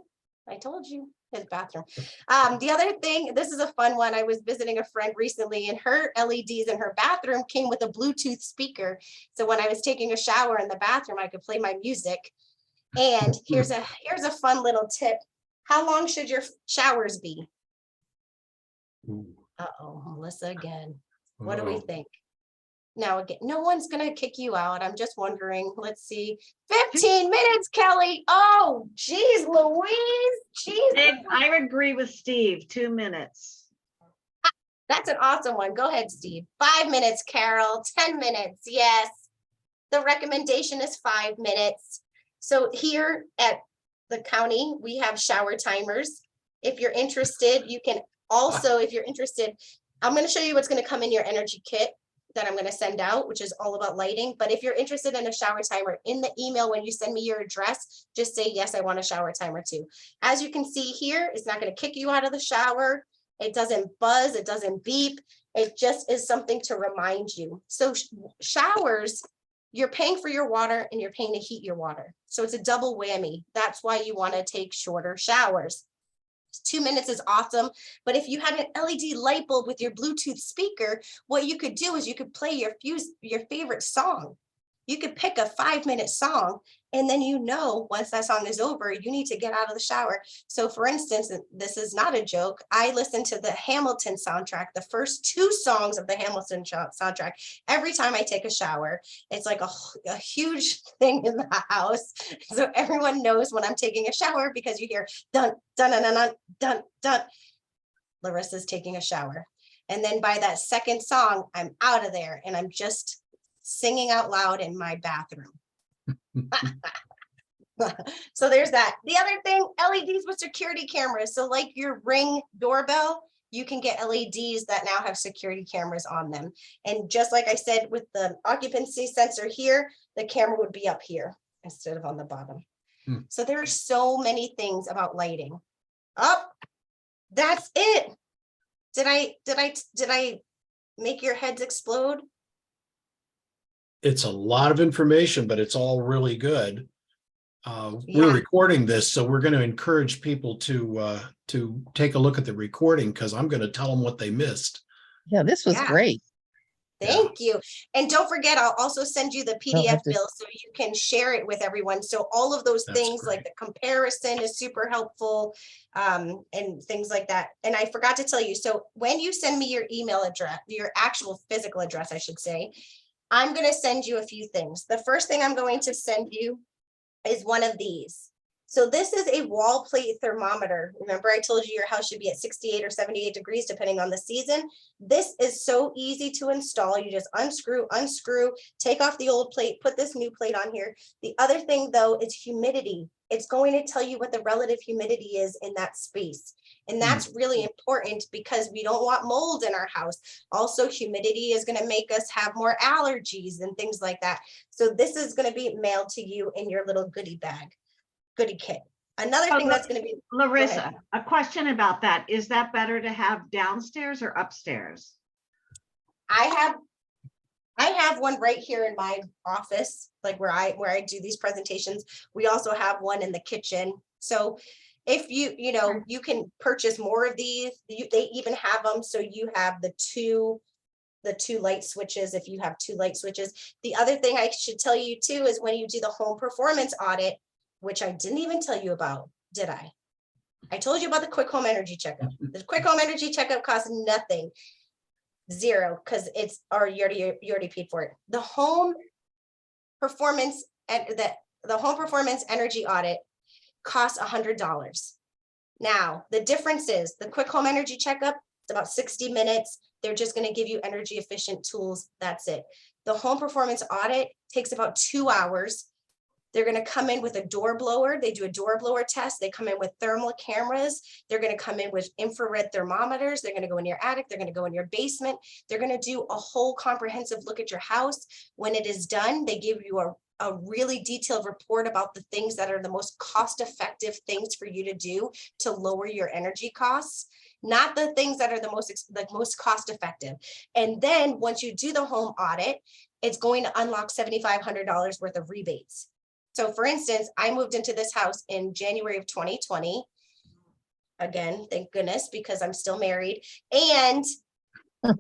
I told you. His bathroom. The other thing, this is a fun one. I was visiting a friend recently and her LEDs in her bathroom came with a Bluetooth speaker. So when I was taking a shower in the bathroom, I could play my music. And here's a fun little tip. How long should your showers be? Uh-oh, Melissa again. What do we think? Now, again, no one's going to kick you out. I'm just wondering. Let's see. 15 minutes, Kelly. Oh, geez, Louise. Jeez. I agree with Steve, 2 minutes. That's an awesome one. Go ahead, Steve. 5 minutes, Carol. 10 minutes. Yes. The recommendation is 5 minutes. So here at the county, we have shower timers. If you're interested, you can also, if you're interested, I'm going to show you what's going to come in your energy kit that I'm going to send out, which is all about lighting. But if you're interested in a shower timer, in the email, when you send me your address, just say, yes, I want a shower timer too. As you can see here, it's not going to kick you out of the shower. It doesn't buzz. It doesn't beep. It just is something to remind you. So showers, you're paying for your water and you're paying to heat your water. So it's a double whammy. That's why you want to take shorter showers. 2 minutes is awesome. But if you had an LED light bulb with your Bluetooth speaker, what you could do is you could play your favorite song. You could pick a 5-minute song, and then once that song is over, you need to get out of the shower. So for instance, this is not a joke. I listen to the Hamilton soundtrack, the first 2 songs of the Hamilton soundtrack, every time I take a shower. It's like a huge thing in the house. So everyone knows when I'm taking a shower because you hear dun, dun, dun, dun, dun, dun, dun. Larissa's taking a shower. And then by that second song, I'm out of there and I'm just singing out loud in my bathroom. So there's that. The other thing, LEDs with security cameras. So like your Ring doorbell, you can get LEDs that now have security cameras on them. And just like I said, with the occupancy sensor here, the camera would be up here instead of on the bottom. So there are so many things about lighting. Oh, that's it. Did I make your heads explode? It's a lot of information, but it's all really good. We're Yeah. recording this, so we're going to encourage people to take a look at the recording because I'm going to tell them what they missed. Yeah, this was Yeah. great. Thank you. And don't forget, I'll also send you the No, I PDF just- bill so you can share it with everyone. So all of those That's things like the comparison is super helpful, and things like that. And I forgot to tell you, so when you send me your email address, your actual physical address, I should say, I'm going to send you a few things. The first thing I'm going to send you is one of these. So this is a wall plate thermometer. Remember, I told you your house should be at 68 or 78 degrees, depending on the season. This is so easy to install. You just unscrew, take off the old plate, put this new plate on here. The other thing though, is humidity. It's going to tell you what the relative humidity is in that space. And that's really important because we don't want mold in our house. Also, humidity is going to make us have more allergies and things like that. So this is going to be mailed to you in your little goodie bag, goodie kit. Another thing that's going to be, Larissa, a question about that. Is that better to have downstairs or upstairs? I have one right here in my office, like where I do these presentations. We also have one in the kitchen. So if you can purchase more of these, they even have them. So you have the two light switches if you have 2 light switches. The other thing I should tell you too is when you do the home performance audit, which I didn't even tell you about, did I? I told you about the quick home energy checkup. The quick home energy checkup costs nothing. 0, because it's already you already paid for it. The home performance and the home performance energy audit costs $100. Now, the difference is the quick home energy checkup, it's about 60 minutes. They're just going to give you energy efficient tools. That's it. The home performance audit takes about 2 hours. They're going to come in with a door blower. They do a door blower test. They come in with thermal cameras. They're going to come in with infrared thermometers. They're going to go in your attic. They're going to go in your basement. They're going to do a whole comprehensive look at your house. When it is done, they give you a really detailed report about the things that are the most cost-effective things for you to do to lower your energy costs, not the things that are the most cost-effective. And then once you do the home audit, it's going to unlock $7,500 worth of rebates. So for instance, I moved into this house in January of 2020. Again, thank goodness, because I'm still married. And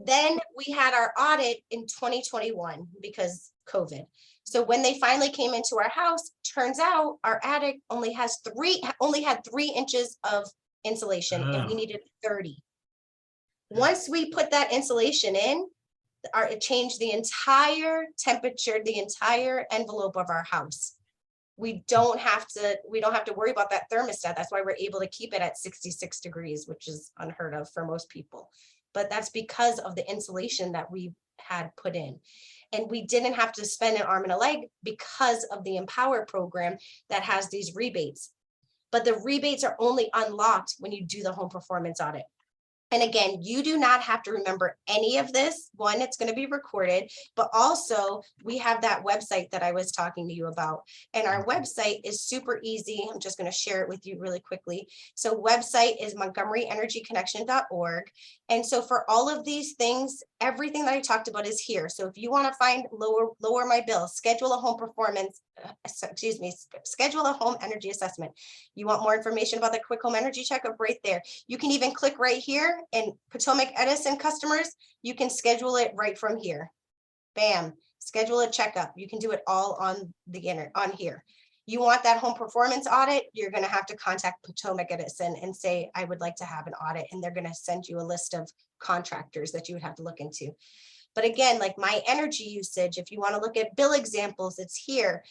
then we had our audit in 2021 because COVID. So when they finally came into our house, turns out our attic only had 3 inches of insulation and we needed 30. Once we put that insulation in, it changed the entire temperature, the entire envelope of our house. We don't have to worry about that thermostat. That's why we're able to keep it at 66 degrees, which is unheard of for most people. But that's because of the insulation that we had put in. And we didn't have to spend an arm and a leg because of the Empower program that has these rebates. But the rebates are only unlocked when you do the home performance audit. And again, you do not have to remember any of this. One, it's going to be recorded, but also we have that website that I was talking to you about. And our website is super easy. I'm just going to share it with you really quickly. So website is montgomeryenergyconnection.org. And so for all of these things, everything that I talked about is here. So if you want to find lower my bill, schedule a home performance, schedule a home energy assessment. You want more information about the quick home energy checkup right there. You can even click right here and Potomac Edison customers, you can schedule it right from here. Bam, schedule a checkup. You can do it all on the on here. You want that home performance audit, you're going to have to contact Potomac Edison and say, I would like to have an audit. And they're going to send you a list of contractors that you would have to look into. But again, like my energy usage, if you want to look at bill examples, it's here.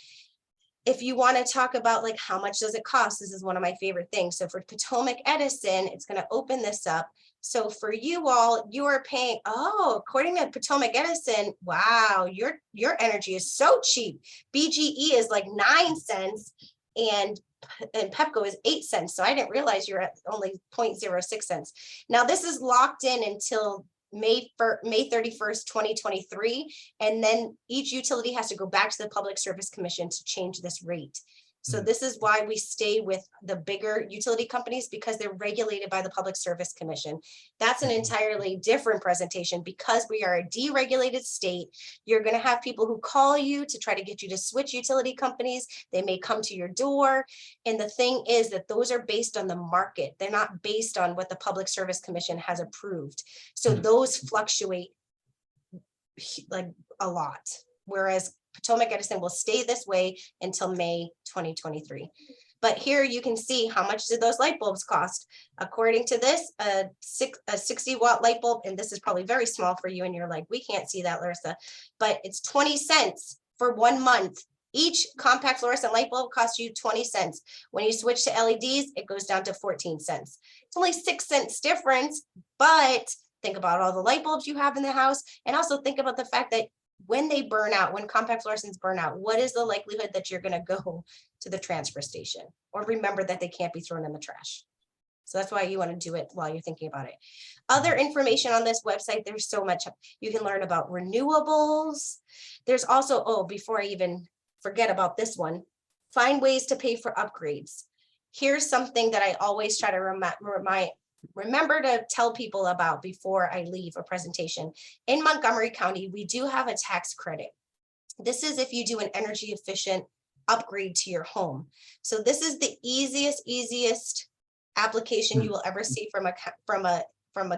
If you want to talk about like how much does it cost, this is one of my favorite things. So for Potomac Edison, it's going to open this up. So for you all, you are paying, according to Potomac Edison, wow, your energy is so cheap. BGE is like 9 cents and Pepco is 8 cents. So I didn't realize you're at only 0.06 cents. Now this is locked in until May 31st, 2023. And then each utility has to go back to the Public Service Commission to change this rate. So this is why we stay with the bigger utility companies, because they're regulated by the Public Service Commission. That's an entirely different presentation. Because we are a deregulated state, you're going to have people who call you to try to get you to switch utility companies. They may come to your door. And the thing is that those are based on the market. They're not based on what the Public Service Commission has approved. So those fluctuate like a lot. Whereas Potomac Edison will stay this way until May 2023. But here you can see how much did those light bulbs cost. According to this, a 60-watt light bulb, and this is probably very small for you, and you're like, we can't see that, Larissa, but it's 20 cents for 1 month. Each compact fluorescent light bulb costs you 20 cents. When you switch to LEDs, it goes down to 14 cents. It's only 6 cents difference, but think about all the light bulbs you have in the house, and also think about the fact that when they burn out, when compact fluorescents burn out, what is the likelihood that you're going to go to the transfer station? Or remember that they can't be thrown in the trash. So that's why you want to do it while you're thinking about it. Other information on this website, there's so much. You can learn about renewables. There's also, oh, before I even forget about this one, find ways to pay for upgrades. Here's something that I always try to remember to tell people about before I leave a presentation. In Montgomery County, we do have a tax credit. This is if you do an energy efficient upgrade to your home. So this is the easiest application you will ever see from a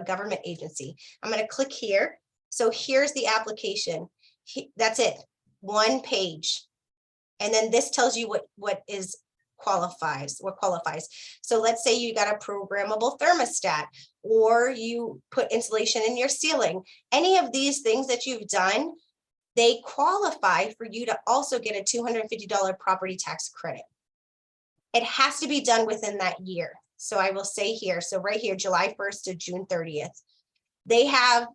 government agency. I'm going to click here. So here's the application. That's it, 1 page. And then this tells you what qualifies. So let's say you got a programmable thermostat, or you put insulation in your ceiling. Any of these things that you've done, they qualify for you to also get a $250 property tax credit. It has to be done within that year. So I will say here, so right here, July 1st to June 30th, they have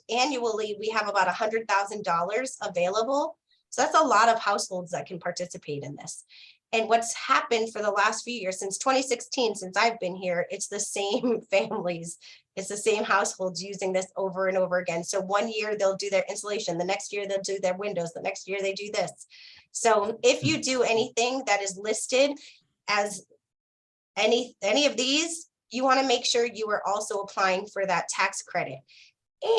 annually, we have about $100,000 available. So that's a lot of households that can participate in this. And what's happened for the last few years, since 2016, since I've been here, it's the same families, it's the same households using this over and over again. So 1 year they'll do their insulation, the next year they'll do their windows, the next year they do this. So if you do anything that is listed as any of these, you want to make sure you are also applying for that tax credit.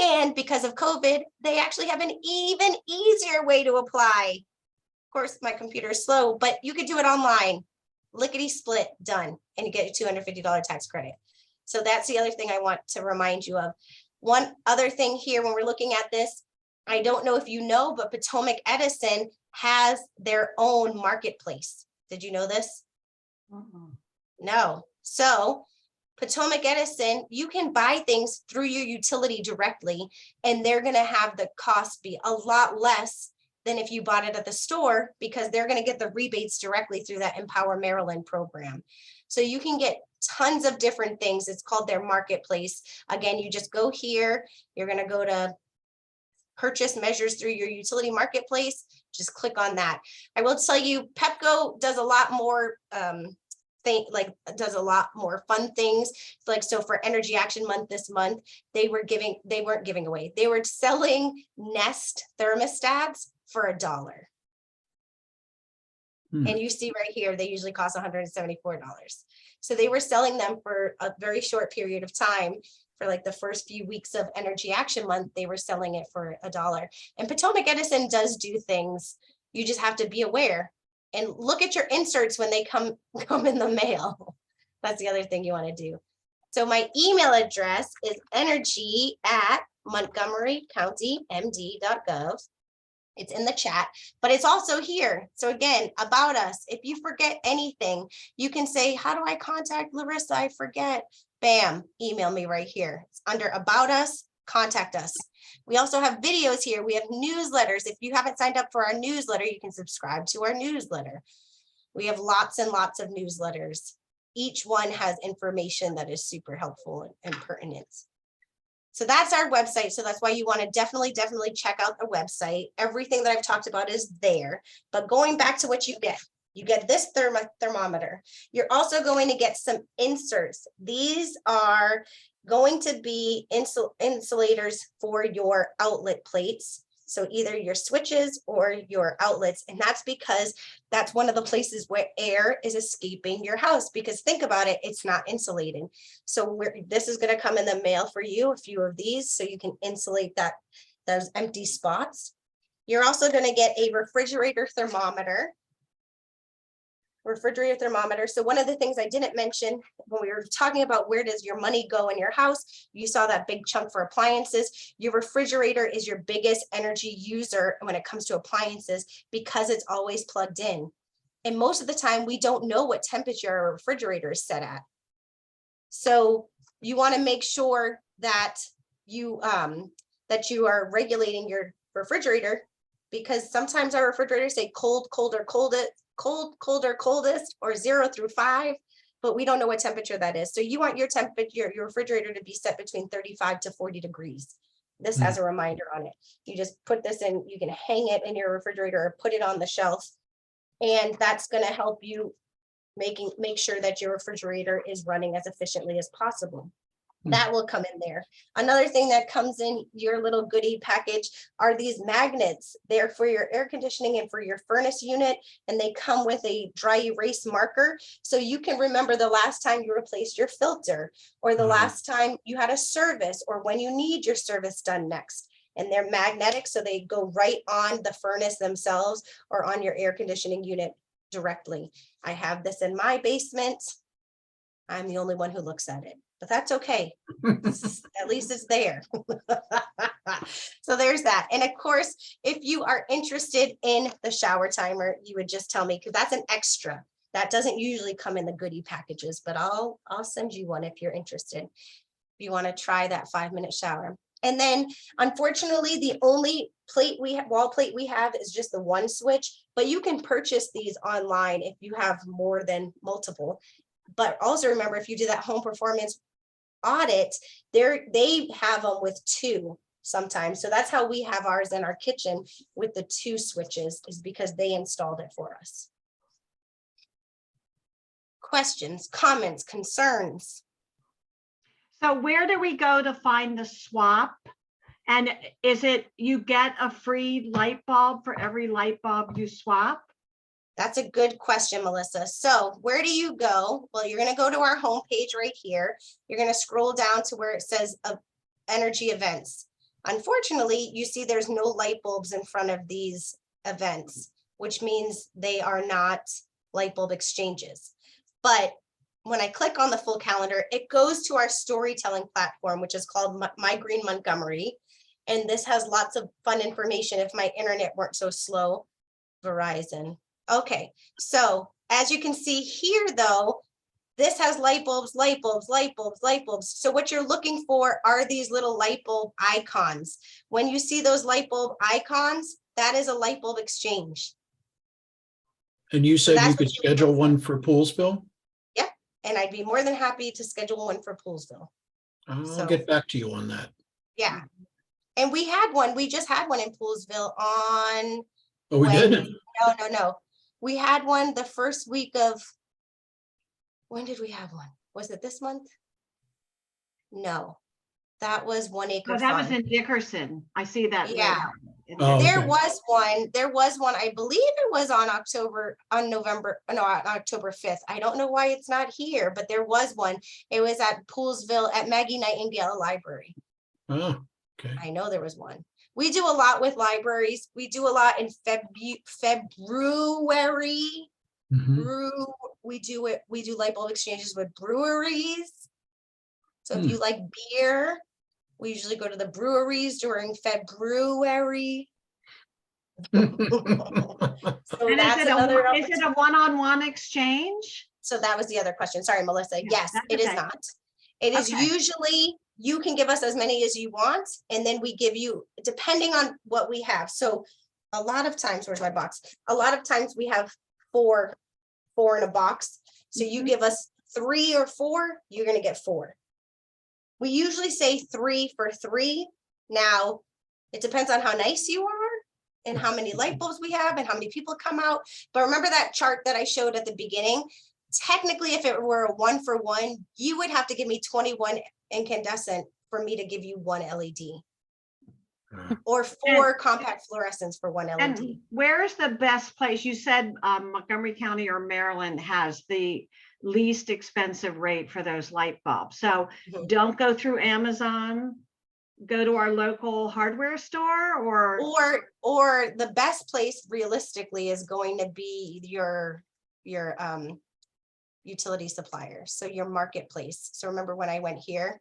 And because of COVID, they actually have an even easier way to apply. Of course, my computer is slow, but you could do it online. Lickety split, done, and you get a $250 tax credit. So that's the other thing I want to remind you of. One other thing here, when we're looking at this, I don't know if you know, but Potomac Edison has their own marketplace. Did you know this? No. So Potomac Edison, you can buy things through your utility directly, and they're going to have the cost be a lot less than if you bought it at the store, because they're going to get the rebates directly through that Empower Maryland program. So you can get tons of different things. It's called their marketplace. Again, you just go here, you're going to go to purchase measures through your utility marketplace. Just click on that. I will tell you, Pepco does a lot more does a lot more fun things. Like, so for Energy Action Month this month, they were selling Nest thermostats for $1. And you see right here, they usually cost $174. So they were selling them for a very short period of time. For like the first few weeks of Energy Action Month, they were selling it for $1. And Potomac Edison does do things. You just have to be aware and look at your inserts when they come in the mail. That's the other thing you want to do. So my email address is energy@montgomerycountymd.gov. It's in the chat, but it's also here. So again, about us, if you forget anything, you can say, how do I contact Larissa? I forget. Bam, email me right here. It's under about us, contact us. We also have videos here. We have newsletters. If you haven't signed up for our newsletter, you can subscribe to our newsletter. We have lots and lots of newsletters. Each one has information that is super helpful and pertinent. So that's our website. So that's why you want to definitely check out the website. Everything that I've talked about is there. But going back to what you get this thermometer. You're also going to get some inserts. These are going to be insulators for your outlet plates. So either your switches or your outlets. And that's because that's one of the places where air is escaping your house, because think about it, it's not insulating. So this is going to come in the mail for you, a few of these, so you can insulate those empty spots. You're also going to get a refrigerator thermometer. refrigerator thermometer. So one of the things I didn't mention when we were talking about where does your money go in your house, you saw that big chunk for appliances. Your refrigerator is your biggest energy user when it comes to appliances because it's always plugged in. And most of the time we don't know what temperature our refrigerator is set at. So you want to make sure that you are regulating your refrigerator, because sometimes our refrigerators say cold, colder, coldest, cold, colder, coldest, or 0 through 5, but we don't know what temperature that is. So you want your temperature, your refrigerator to be set between 35 to 40 degrees. This has a reminder on it. You just put this in, you can hang it in your refrigerator or put it on the shelf. And that's going to help you make sure that your refrigerator is running as efficiently as possible. That will come in there. Another thing that comes in your little goodie package are these magnets. They're for your air conditioning and for your furnace unit, and they come with a dry erase marker. So you can remember the last time you replaced your filter, or the last time you had a service, or when you need your service done next. And they're magnetic, so they go right on the furnace themselves or on your air conditioning unit directly. I have this in my basement. I'm the only one who looks at it, but that's okay. At least it's there. So there's that. And of course, if you are interested in the shower timer, you would just tell me, because that's an extra. That doesn't usually come in the goodie packages, but I'll send you one if you're interested. If you want to try that 5-minute shower. And then unfortunately, the only wall plate we have is just the one switch, but you can purchase these online if you have more than multiple. But also remember, if you do that home performance audit, they have them with 2 sometimes. So that's how we have ours in our kitchen with the 2 switches, is because they installed it for us. Questions, comments, concerns? So where do we go to find the swap? And is it you get a free light bulb for every light bulb you swap? That's a good question, Melissa. So where do you go? Well, you're going to go to our homepage right here. You're going to scroll down to where it says energy events. Unfortunately, you see there's no light bulbs in front of these events, which means they are not light bulb exchanges. But when I click on the full calendar, it goes to our storytelling platform, which is called My Green Montgomery. And this has lots of fun information if my internet weren't so slow. Verizon. Okay, so as you can see here, though, this has light bulbs, light bulbs, light bulbs, light bulbs. So what you're looking for are these little light bulb icons. When you see those light bulb icons, that is a light bulb exchange. And you said That's you could what schedule one for Poolsville? Yep, and I'd be more than happy to schedule one for Poolsville. I'll get back to you on that. Yeah, and we just had one in Poolsville on Oh, we did? No. We had one the first week of, when did we have one? Was it this month? No, that was 1 Acre Oh, that Farm. was in Dickerson. I see that. Yeah. Oh, There okay. was one, I believe it was on October 5th. I don't know why it's not here, but there was one. It was at Poolsville at Maggie Nightingale Library. Oh, okay. I know there was one. We do a lot with libraries. We do a lot in February. We do light bulb exchanges with breweries. So if you like beer, we usually go to the breweries during February. So And that's is it a one-on-one exchange? So that was the other question. Sorry, Melissa. Yeah, Yes, it is not. It is usually, you can give us as many as you want, and then we give you, depending on what we have. So a lot of times, where's my box? A lot of times we have four in a box. So you give us 3 or 4, you're going to get 4. We usually say 3 for 3. Now, it depends on how nice you are and how many light bulbs we have and how many people come out. But remember that chart that I showed at the beginning? Technically, if it were a 1 for 1, you would have to give me 21 incandescent for me to give you 1 LED. Or 4 compact fluorescents for 1 LED. And where is the best place? You said Montgomery County or Maryland has the least expensive rate for those light bulbs. So don't go through Amazon, go to our local hardware store, or the best place realistically is going to be your utility supplier. So your marketplace. So remember when I went here?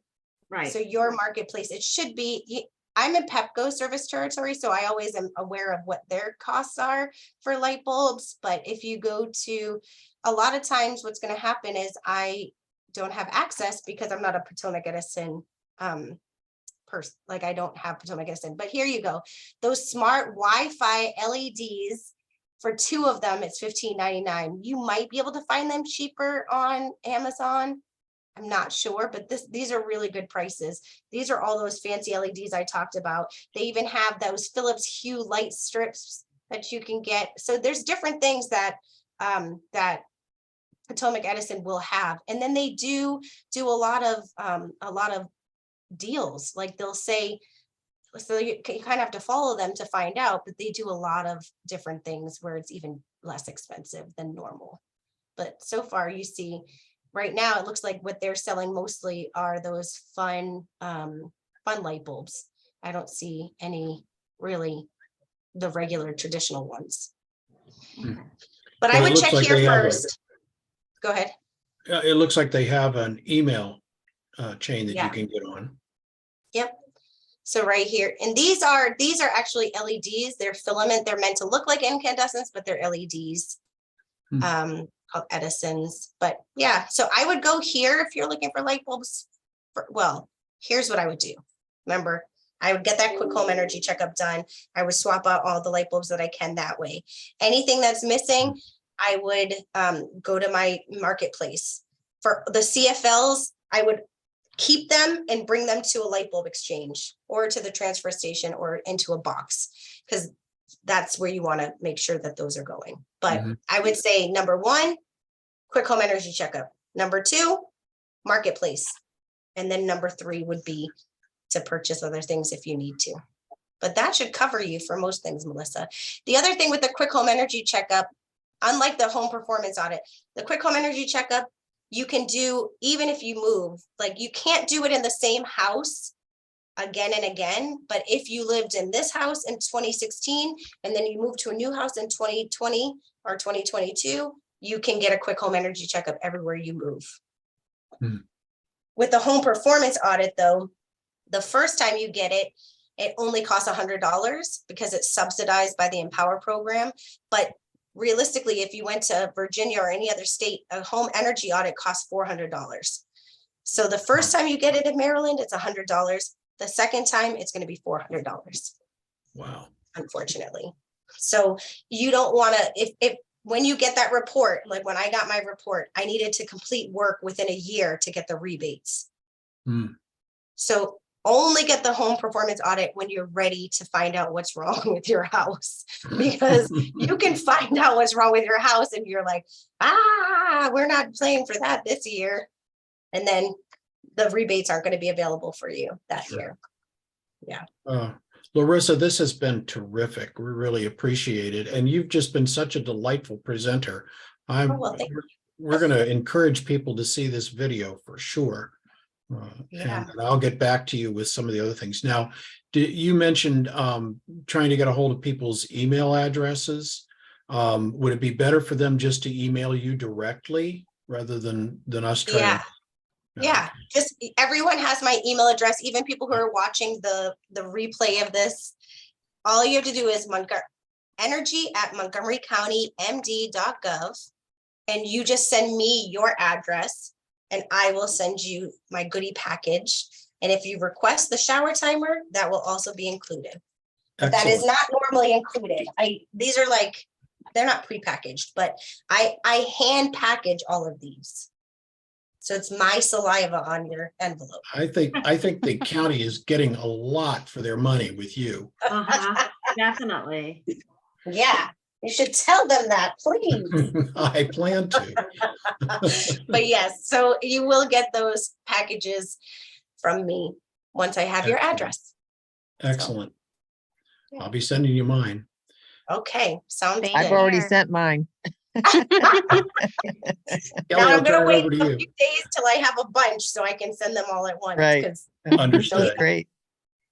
Right. So your marketplace, it should be, I'm in Pepco service territory, so I always am aware of what their costs are for light bulbs. But if you go to, a lot of times what's going to happen is I don't have access because I'm not a Potomac Edison person. Like I don't have Potomac Edison, but here you go. Those smart Wi-Fi LEDs, for 2 of them, it's $15.99. You might be able to find them cheaper on Amazon. I'm not sure, but these are really good prices. These are all those fancy LEDs I talked about. They even have those Philips Hue light strips that you can get. So there's different things that that Potomac Edison will have. And then they do a lot of deals. Like they'll say, so you kind of have to follow them to find out, but they do a lot of different things where it's even less expensive than normal. But so far you see, right now, it looks like what they're selling mostly are those fun light bulbs. I don't see any really the regular traditional ones. But Well, I it would looks check like here they have first. Go ahead. It looks like they have an email chain that Yeah. you can get on. Yep. So right here, and these are actually LEDs. They're filament. They're meant to look like incandescents, but they're LEDs. Called Edison's. But yeah, so I would go here if you're looking for light bulbs. Well, here's what I would do. Remember, I would get that quick home energy checkup done. I would swap out all the light bulbs that I can that way. Anything that's missing, I would go to my marketplace. For the CFLs, I would keep them and bring them to a light bulb exchange or to the transfer station or into a box, because that's where you want to make sure that those are going. But I would say number 1, quick home energy checkup. Number 2, marketplace. And then number 3 would be to purchase other things if you need to. But that should cover you for most things, Melissa. The other thing with the quick home energy checkup, unlike the home performance audit, the quick home energy checkup, you can do even if you move. Like you can't do it in the same house again and again, but if you lived in this house in 2016 and then you moved to a new house in 2020 or 2022, you can get a quick home energy checkup everywhere you move. With the home performance audit though, the first time you get it, it only costs $100 because it's subsidized by the Empower program. But realistically, if you went to Virginia or any other state, a home energy audit costs $400. So the first time you get it in Maryland, it's $100. The second time, it's going to be $400. Wow. Unfortunately. So you don't want to, if when you get that report, like when I got my report, I needed to complete work within a year to get the rebates. So only get the home performance audit when you're ready to find out what's wrong with your house, because you can find out what's wrong with your house and you're like, we're not playing for that this year. And then the rebates aren't going to be available for you that year. Yeah. Larissa, this has been terrific. We really appreciate it. And you've just been such a delightful presenter. We're going to encourage people to see this video for sure. And I'll get back to you with some of the other things. Now, you mentioned trying to get a hold of people's email addresses. Would it be better for them just to email you directly rather than us trying to? Yeah, just everyone has my email address, even people who are watching the replay of this. All you have to do is energy@montgomerycountymd.gov, and you just send me your address and I will send you my goodie package. And if you request the shower timer, that will also be included. But that is not normally included. These are like, they're not prepackaged, but I hand package all of these. So it's my saliva on your envelope. I think the county is getting a lot for their money with you. Definitely. Yeah, you should tell them that, please. I plan to. But yes, so you will get those packages from me once I have your address. Excellent. So, I'll be sending you mine. Okay, sounds good. I've already sent mine. Now I'm going to wait a few you. days till I have a bunch so I can send them all at once. Right. Understood. Great.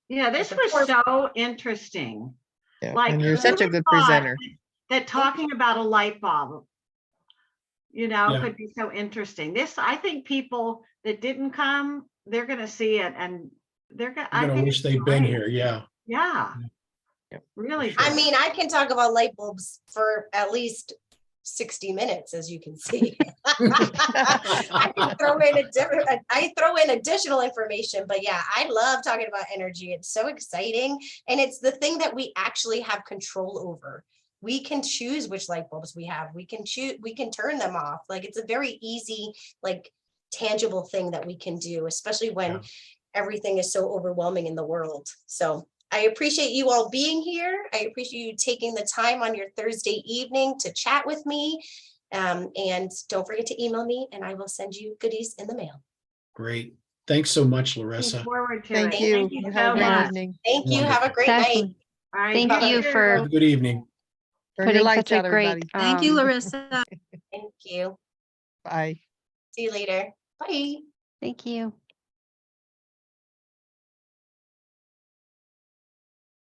Yeah, this was so interesting. Yeah. Like, And you're who such a would good have thought presenter. that talking about a light bulb Yeah. could be so interesting. This, I think people that didn't come, they're gonna see it and they're gonna, I I'm gonna think wish it's they'd been great. here. Yeah. Yeah. Yep. Really. For I good. mean, I can talk about light bulbs for at least 60 minutes, as you can see. I can throw in I throw in additional information, but yeah, I love talking about energy. It's so exciting. And it's the thing that we actually have control over. We can choose which light bulbs we have. We can choose, we can turn them off. Like, it's a very easy, like, tangible thing that we can do, especially when Yeah. everything is so overwhelming in the world. So I appreciate you all being here. I appreciate you taking the time on your Thursday evening to chat with me. And don't forget to email me and I will send you goodies in the mail. Great. Thanks so much, Looking Larissa. forward to Thank it. you. Thank You you have so a much. good evening. Thank you. Have a Wonderful. great night. Definitely. All right. Thank bye. you for Have a good evening. Turn your putting lights such a out, great, everybody. Thank you, Larissa. Thank you. Bye. See you later. Bye. thank you.